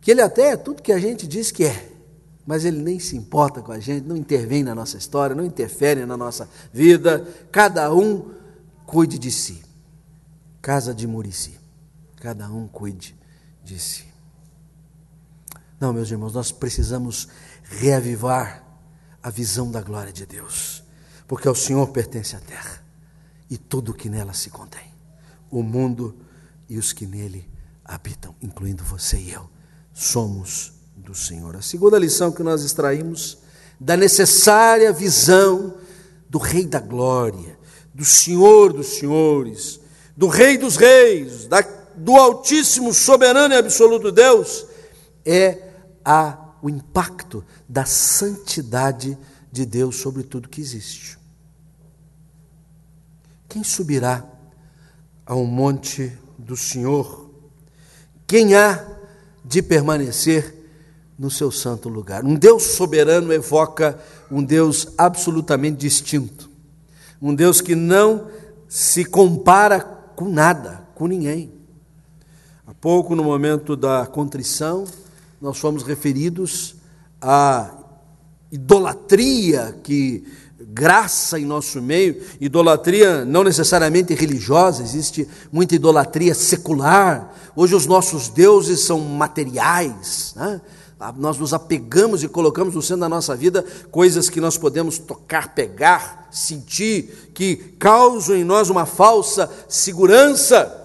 que Ele até é tudo que a gente diz que é, mas Ele nem se importa com a gente, não intervém na nossa história, não interfere na nossa vida, cada um cuide de si. casa de Murici. Cada um cuide de si. Não, meus irmãos, nós precisamos reavivar a visão da glória de Deus, porque ao Senhor pertence a terra e tudo o que nela se contém, o mundo e os que nele habitam, incluindo você e eu, somos do Senhor. A segunda lição que nós extraímos da necessária visão do Rei da Glória, do Senhor dos Senhores, do Rei dos Reis, do Altíssimo, Soberano e Absoluto Deus, é o impacto da santidade de Deus sobre tudo que existe. Quem subirá ao monte do Senhor? Quem há de permanecer no seu santo lugar? Um Deus soberano evoca um Deus absolutamente distinto, um Deus que não se compara com nada, com ninguém. Há pouco, no momento da contrição, nós fomos referidos à idolatria que graça em nosso meio, idolatria não necessariamente religiosa, existe muita idolatria secular. Hoje os nossos deuses são materiais, né? Nós nos apegamos e colocamos no centro da nossa vida coisas que nós podemos tocar, pegar, sentir, que causam em nós uma falsa segurança.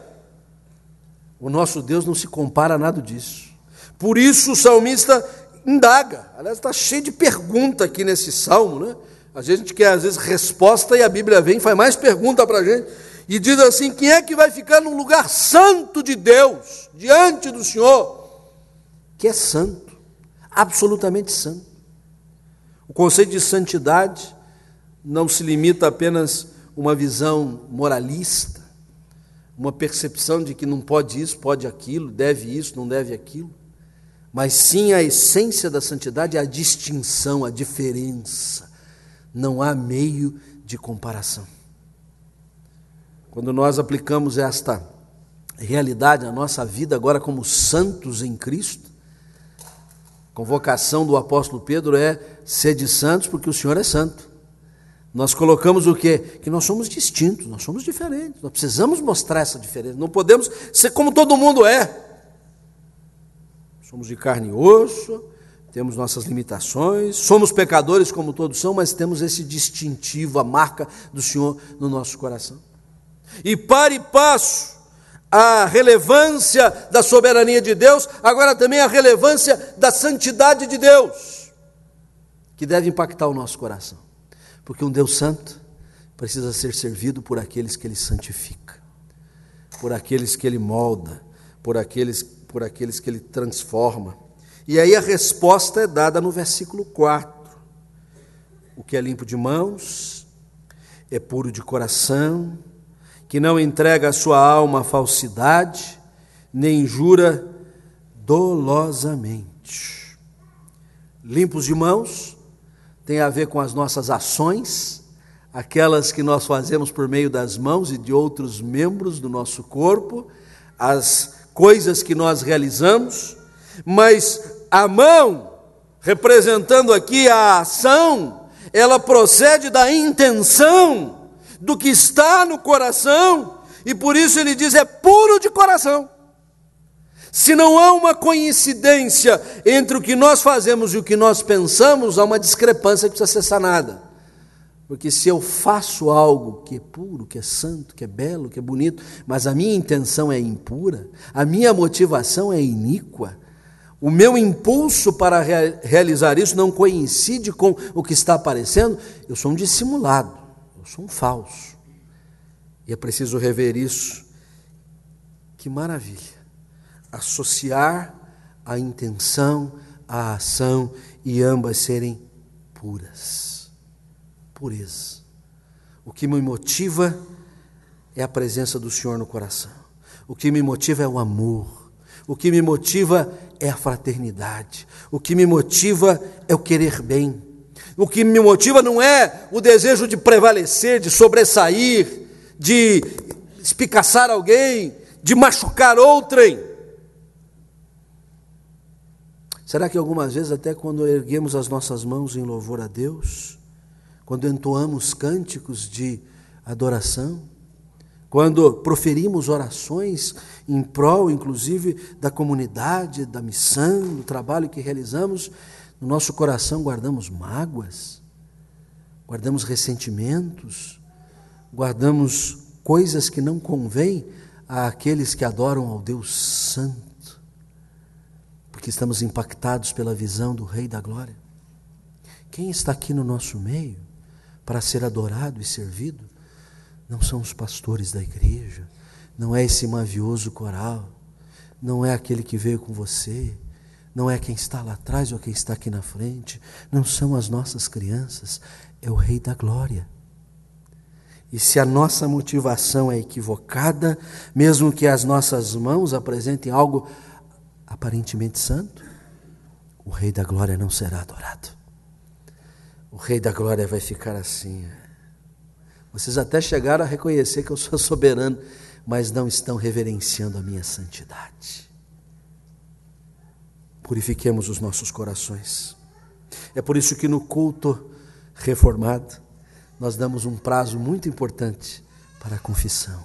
O nosso Deus não se compara a nada disso. Por isso o salmista indaga, aliás, está cheio de pergunta aqui nesse salmo, né? A gente quer, às vezes, resposta e a Bíblia vem e faz mais pergunta para a gente. E diz assim: quem é que vai ficar num lugar santo de Deus, diante do Senhor, que é santo, absolutamente santo? O conceito de santidade não se limita a apenas uma visão moralista, uma percepção de que não pode isso, pode aquilo, deve isso, não deve aquilo, mas sim a essência da santidade é a distinção, a diferença. Não há meio de comparação. Quando nós aplicamos esta realidade na nossa vida agora como santos em Cristo, a convocação do apóstolo Pedro é: sede santos porque o Senhor é santo. Nós colocamos o quê? Que nós somos distintos, nós somos diferentes, nós precisamos mostrar essa diferença, não podemos ser como todo mundo é. Somos de carne e osso, temos nossas limitações, somos pecadores como todos são, mas temos esse distintivo, a marca do Senhor no nosso coração. E para e passo a relevância da soberania de Deus, agora também a relevância da santidade de Deus, que deve impactar o nosso coração. Porque um Deus santo precisa ser servido por aqueles que Ele santifica, por aqueles que Ele molda, por aqueles que Ele transforma. E aí a resposta é dada no versículo 4. O que é limpo de mãos, é puro de coração, que não entrega a sua alma à falsidade, nem jura dolosamente. Limpos de mãos tem a ver com as nossas ações, aquelas que nós fazemos por meio das mãos e de outros membros do nosso corpo, as coisas que nós realizamos, mas a mão, representando aqui a ação, ela procede da intenção, do que está no coração, e por isso ele diz: é puro de coração. Se não há uma coincidência entre o que nós fazemos e o que nós pensamos, há uma discrepância que precisa ser sanada. Porque se eu faço algo que é puro, que é santo, que é belo, que é bonito, mas a minha intenção é impura, a minha motivação é iníqua, o meu impulso para realizar isso não coincide com o que está aparecendo, eu sou um dissimulado, eu sou um falso. E é preciso rever isso. Que maravilha! Associar a intenção à ação e ambas serem puras. Pureza. O que me motiva é a presença do Senhor no coração. O que me motiva é o amor. O que me motiva é a fraternidade. O que me motiva é o querer bem. O que me motiva não é o desejo de prevalecer, de sobressair, de espicaçar alguém, de machucar outrem. Será que algumas vezes, até quando erguemos as nossas mãos em louvor a Deus, quando entoamos cânticos de adoração, quando proferimos orações em prol, inclusive, da comunidade, da missão, do trabalho que realizamos, no nosso coração guardamos mágoas, guardamos ressentimentos, guardamos coisas que não convêm àqueles que adoram ao Deus Santo, porque estamos impactados pela visão do Rei da Glória. Quem está aqui no nosso meio para ser adorado e servido não são os pastores da igreja, não é esse mavioso coral, não é aquele que veio com você, não é quem está lá atrás ou quem está aqui na frente, não são as nossas crianças, é o Rei da Glória. E se a nossa motivação é equivocada, mesmo que as nossas mãos apresentem algo aparentemente santo, o Rei da Glória não será adorado. O Rei da Glória vai ficar assim. Vocês até chegaram a reconhecer que eu sou soberano, mas não estão reverenciando a minha santidade. Purifiquemos os nossos corações. É por isso que no culto reformado, nós damos um prazo muito importante para a confissão,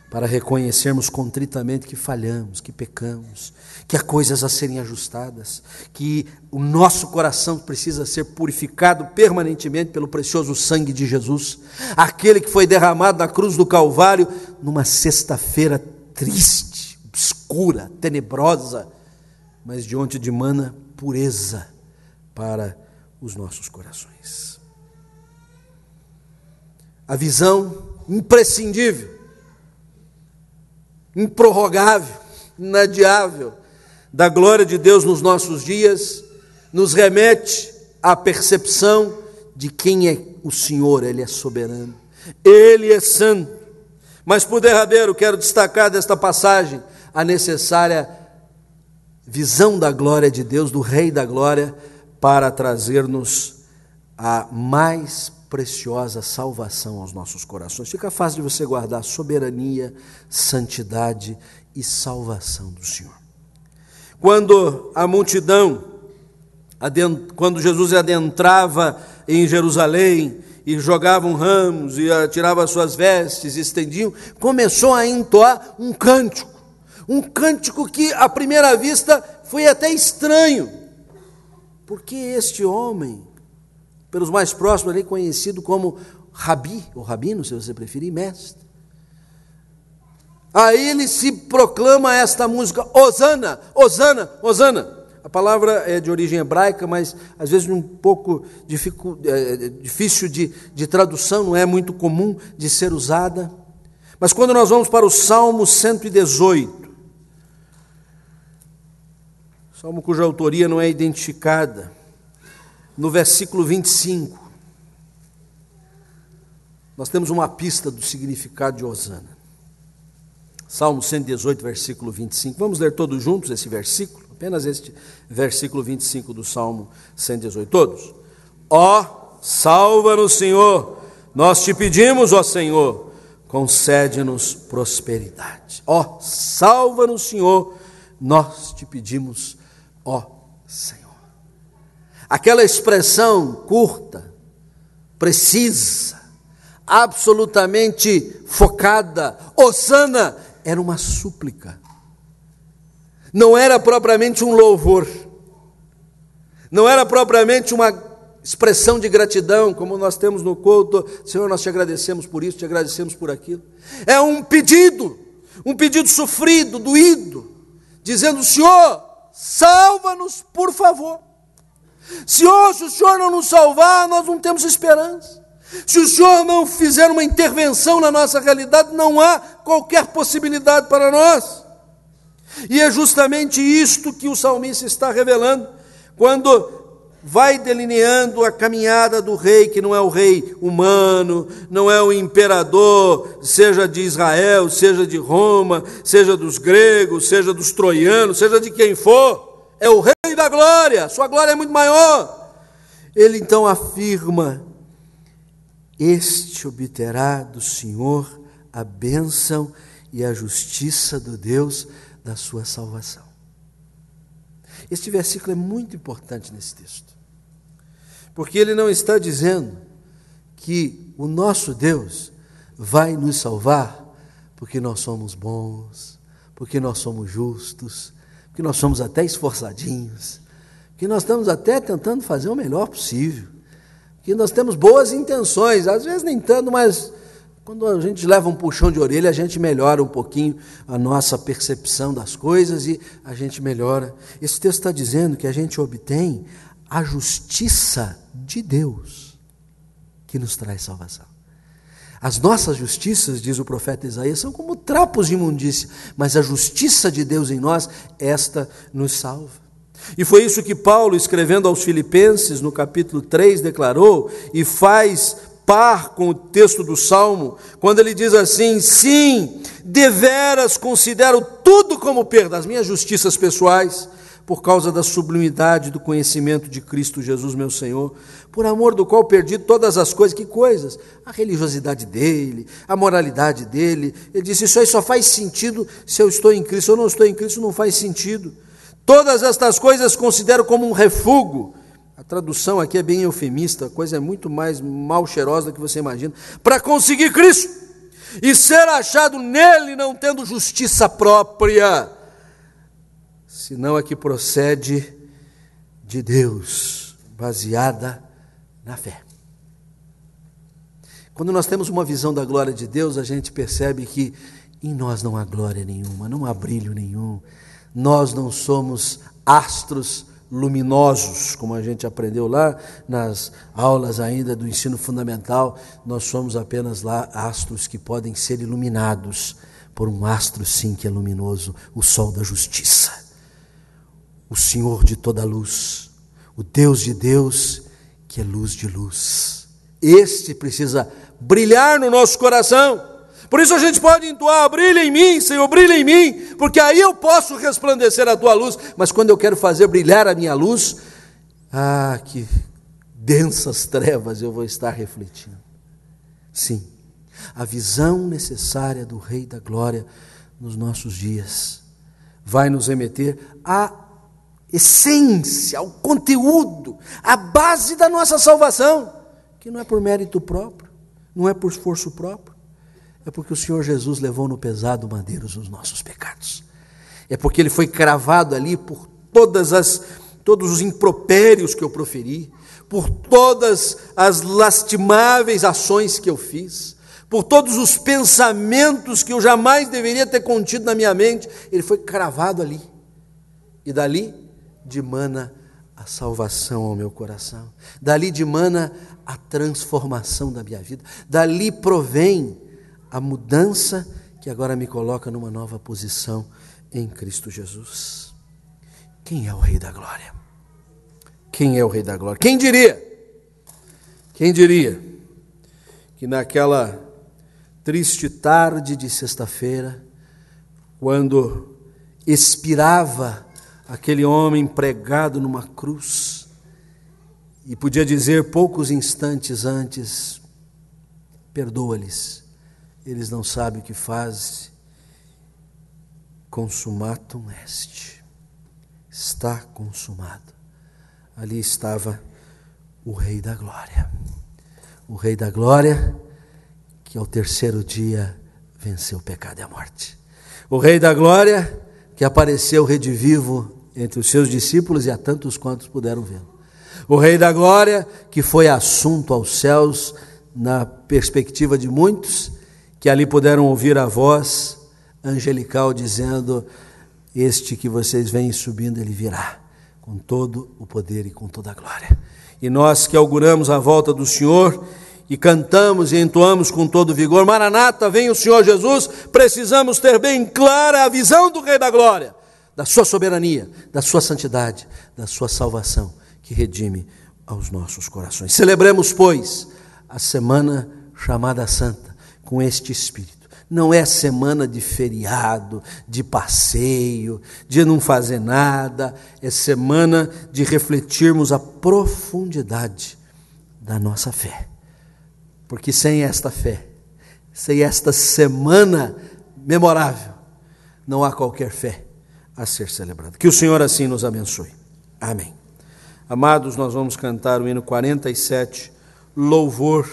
para reconhecermos contritamente que falhamos, que pecamos, que há coisas a serem ajustadas, que o nosso coração precisa ser purificado permanentemente pelo precioso sangue de Jesus, aquele que foi derramado na cruz do Calvário, numa sexta-feira triste, obscura, tenebrosa, mas de onde dimana pureza para os nossos corações. A visão imprescindível, improrrogável, inadiável da glória de Deus nos nossos dias, nos remete à percepção de quem é o Senhor. Ele é soberano, Ele é santo. Mas por derradeiro, quero destacar desta passagem a necessária visão da glória de Deus, do Rei da Glória, para trazer-nos a mais preciosa salvação aos nossos corações. Fica fácil de você guardar soberania, santidade e salvação do Senhor. Quando a multidão, quando Jesus adentrava em Jerusalém e jogavam ramos e tiravam suas vestes e estendiam, começou a entoar um cântico que à primeira vista foi até estranho, porque este homem, pelos mais próximos ali, conhecido como Rabi, ou Rabino, se você preferir, mestre. Aí ele se proclama esta música, Hosana, Hosana, Hosana. A palavra é de origem hebraica, mas às vezes um pouco difícil de tradução, não é muito comum de ser usada. Mas quando nós vamos para o Salmo 118, salmo cuja autoria não é identificada, no versículo 25, nós temos uma pista do significado de Hosana. Salmo 118, versículo 25. Vamos ler todos juntos esse versículo? Apenas este versículo 25 do Salmo 118. Todos. Ó, salva-nos, Senhor. Nós te pedimos, ó Senhor, concede-nos prosperidade. Ó, salva-nos, Senhor. Nós te pedimos, ó Senhor. Aquela expressão curta, precisa, absolutamente focada, Hosana, era uma súplica. Não era propriamente um louvor. Não era propriamente uma expressão de gratidão, como nós temos no culto. Senhor, nós te agradecemos por isso, te agradecemos por aquilo. É um pedido sofrido, doído, dizendo, Senhor, salva-nos, por favor. Senhor, se o Senhor não nos salvar, nós não temos esperança. Se o Senhor não fizer uma intervenção na nossa realidade, não há qualquer possibilidade para nós. E é justamente isto que o salmista está revelando, quando vai delineando a caminhada do rei, que não é o rei humano, não é o imperador, seja de Israel, seja de Roma, seja dos gregos, seja dos troianos, seja de quem for, é o Rei da Glória, sua glória é muito maior. Ele então afirma, este obterá do Senhor a bênção e a justiça do Deus da sua salvação. Este versículo é muito importante nesse texto, porque ele não está dizendo que o nosso Deus vai nos salvar porque nós somos bons, porque nós somos justos, porque nós somos até esforçadinhos, que nós estamos até tentando fazer o melhor possível, que nós temos boas intenções, às vezes nem tanto, mas quando a gente leva um puxão de orelha, a gente melhora um pouquinho a nossa percepção das coisas e a gente melhora. Esse texto está dizendo que a gente obtém a justiça de Deus que nos traz salvação. As nossas justiças, diz o profeta Isaías, são como trapos de imundícia, mas a justiça de Deus em nós, esta nos salva. E foi isso que Paulo, escrevendo aos Filipenses, no capítulo 3, declarou, e faz par com o texto do Salmo, quando ele diz assim: sim, deveras considero tudo como perda, as minhas justiças pessoais, por causa da sublimidade do conhecimento de Cristo Jesus, meu Senhor, por amor do qual perdi todas as coisas. Que coisas? A religiosidade dele, a moralidade dele. Ele disse: isso aí só faz sentido se eu estou em Cristo. Se eu não estou em Cristo, não faz sentido. Todas estas coisas considero como um refúgio. A tradução aqui é bem eufemista, a coisa é muito mais mal cheirosa do que você imagina. Para conseguir Cristo e ser achado nele, não tendo justiça própria, senão a que procede de Deus, baseada na fé. Quando nós temos uma visão da glória de Deus, a gente percebe que em nós não há glória nenhuma, não há brilho nenhum. Nós não somos astros luminosos, como a gente aprendeu lá nas aulas ainda do ensino fundamental. Nós somos apenas lá astros que podem ser iluminados por um astro, sim, que é luminoso, o sol da justiça, o Senhor de toda luz, o Deus de Deus, que é luz de luz. Este precisa brilhar no nosso coração. Por isso a gente pode entoar: brilha em mim, Senhor, brilha em mim, porque aí eu posso resplandecer a tua luz. Mas quando eu quero fazer brilhar a minha luz, que densas trevas eu vou estar refletindo. Sim, a visão necessária do Rei da Glória nos nossos dias vai nos remeter à essência, ao conteúdo, à base da nossa salvação, que não é por mérito próprio, não é por esforço próprio, é porque o Senhor Jesus levou no pesado madeiro os nossos pecados. É porque Ele foi cravado ali por todos os impropérios que eu proferi, por todas as lastimáveis ações que eu fiz, por todos os pensamentos que eu jamais deveria ter contido na minha mente. Ele foi cravado ali. E dali dimana a salvação ao meu coração. Dali dimana a transformação da minha vida. Dali provém a mudança que agora me coloca numa nova posição em Cristo Jesus. Quem é o Rei da Glória? Quem é o Rei da Glória? Quem diria? Quem diria que naquela triste tarde de sexta-feira, quando expirava aquele homem pregado numa cruz, e podia dizer poucos instantes antes: perdoa-lhes, eles não sabem o que fazem. Consumatum est. Está consumado. Ali estava o Rei da Glória. O Rei da Glória que ao terceiro dia venceu o pecado e a morte. O Rei da Glória que apareceu redivivo entre os seus discípulos e a tantos quantos puderam vê-lo. O Rei da Glória que foi assunto aos céus na perspectiva de muitos, que ali puderam ouvir a voz angelical dizendo: este que vocês veem subindo, ele virá com todo o poder e com toda a glória. E nós que auguramos a volta do Senhor e cantamos e entoamos com todo vigor: Maranata, vem o Senhor Jesus, precisamos ter bem clara a visão do Rei da Glória, da sua soberania, da sua santidade, da sua salvação, que redime aos nossos corações. Celebremos, pois, a semana chamada Santa com este espírito. Não é semana de feriado, de passeio, de não fazer nada. É semana de refletirmos a profundidade da nossa fé. Porque sem esta fé, sem esta semana memorável, não há qualquer fé a ser celebrada. Que o Senhor assim nos abençoe. Amém. Amados, nós vamos cantar o hino 47, Louvor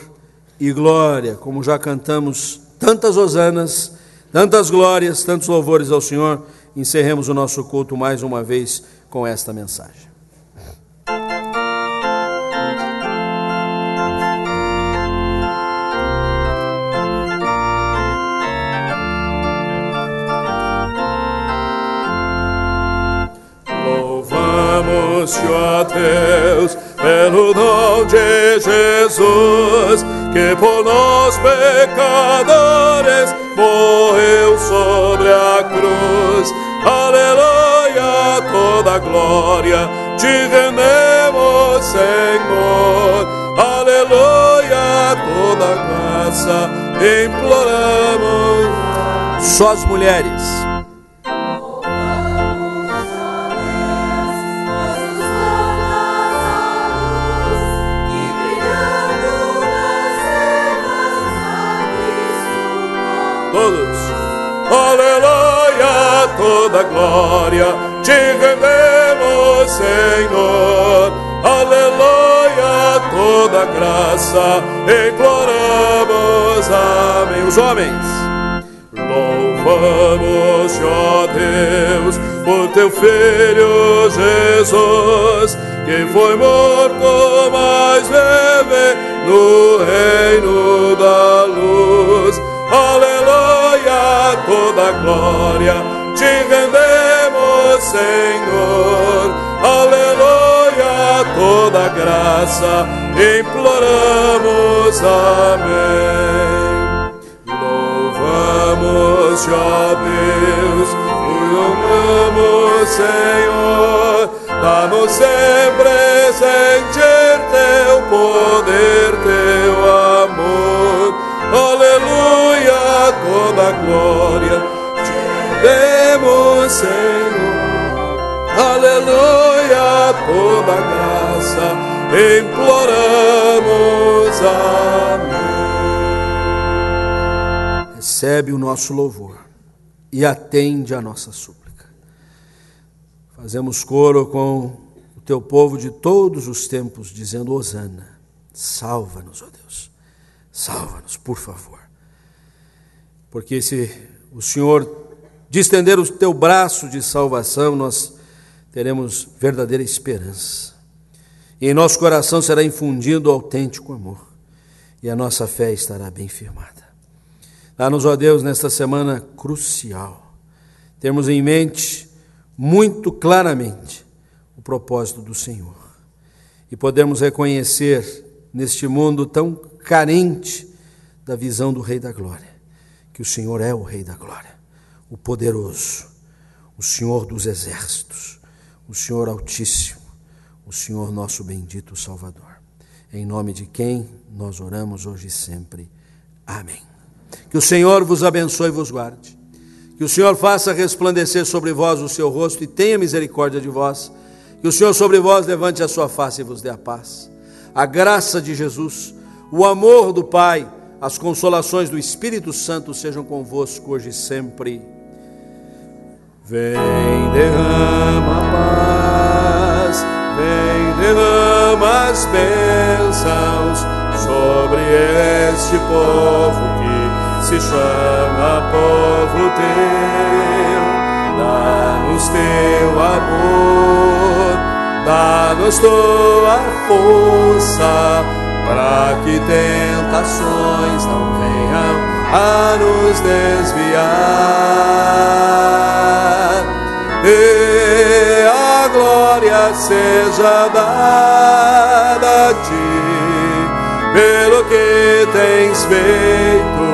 e Glória. Como já cantamos tantas hosanas, Tantas glórias, tantos louvores ao Senhor. Encerremos o nosso culto mais uma vez com esta mensagem. Louvamos-te, ó Deus, pelo dom de Jesus, que por nós pecadores morreu sobre a cruz. Aleluia, toda glória te rendemos, Senhor. Aleluia, toda graça imploramos. Só as mulheres. Todos. Aleluia, toda glória te rendemos, Senhor. Aleluia, toda graça imploramos. Amém. Os homens. Louvamos, ó Deus, por teu Filho Jesus, que foi morto, mas vive no reino da luz. Aleluia, toda glória te rendemos, Senhor. Aleluia, toda graça imploramos. Amém. Louvamos, ó Deus, louvamos, Senhor. Dá-nos sempre sentir teu poder, teu amor. Aleluia, toda glória te demos, Senhor. Aleluia, toda graça imploramos. Amém. Recebe o nosso louvor e atende a nossa súplica. Fazemos coro com o teu povo de todos os tempos, dizendo: Hosana, salva-nos, ó Deus. Salva-nos, por favor. Porque se o Senhor distender o teu braço de salvação, nós teremos verdadeira esperança. E em nosso coração será infundido autêntico amor. E a nossa fé estará bem firmada. Dá-nos, ó Deus, nesta semana crucial, termos em mente muito claramente o propósito do Senhor. E podemos reconhecer neste mundo tão carente da visão do Rei da Glória, que o Senhor é o Rei da Glória, o poderoso, o Senhor dos exércitos, o Senhor Altíssimo, o Senhor nosso bendito Salvador. Em nome de quem nós oramos hoje e sempre. Amém. Que o Senhor vos abençoe e vos guarde. Que o Senhor faça resplandecer sobre vós o seu rosto e tenha misericórdia de vós. Que o Senhor sobre vós levante a sua face e vos dê a paz. A graça de Jesus, o amor do Pai, as consolações do Espírito Santo sejam convosco hoje e sempre. Vem, derrama a paz, vem, derrama as bênçãos sobre este povo que se chama povo teu. Dá-nos teu amor, dá-nos tua força, para que tentações não venham a nos desviar. E a glória seja dada a ti, pelo que tens feito,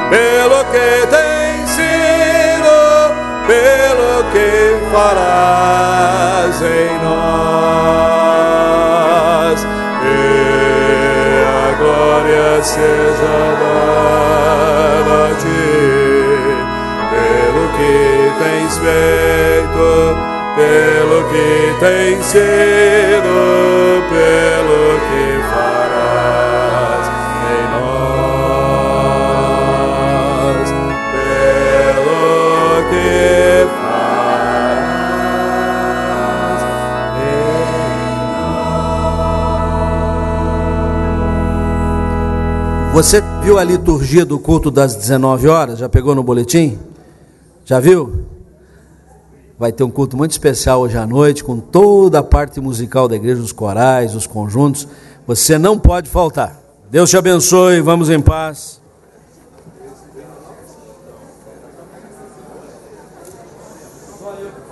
pelo que tens sido, pelo que farás em nós. E a glória seja dada a ti, pelo que tens feito, pelo que tens sido, pelo que farás em nós, pelo que farás em nós. Você viu a liturgia do culto das 19 horas? Já pegou no boletim? Já viu? Vai ter um culto muito especial hoje à noite, com toda a parte musical da igreja, os corais, os conjuntos. Você não pode faltar. Deus te abençoe, vamos em paz. Valeu.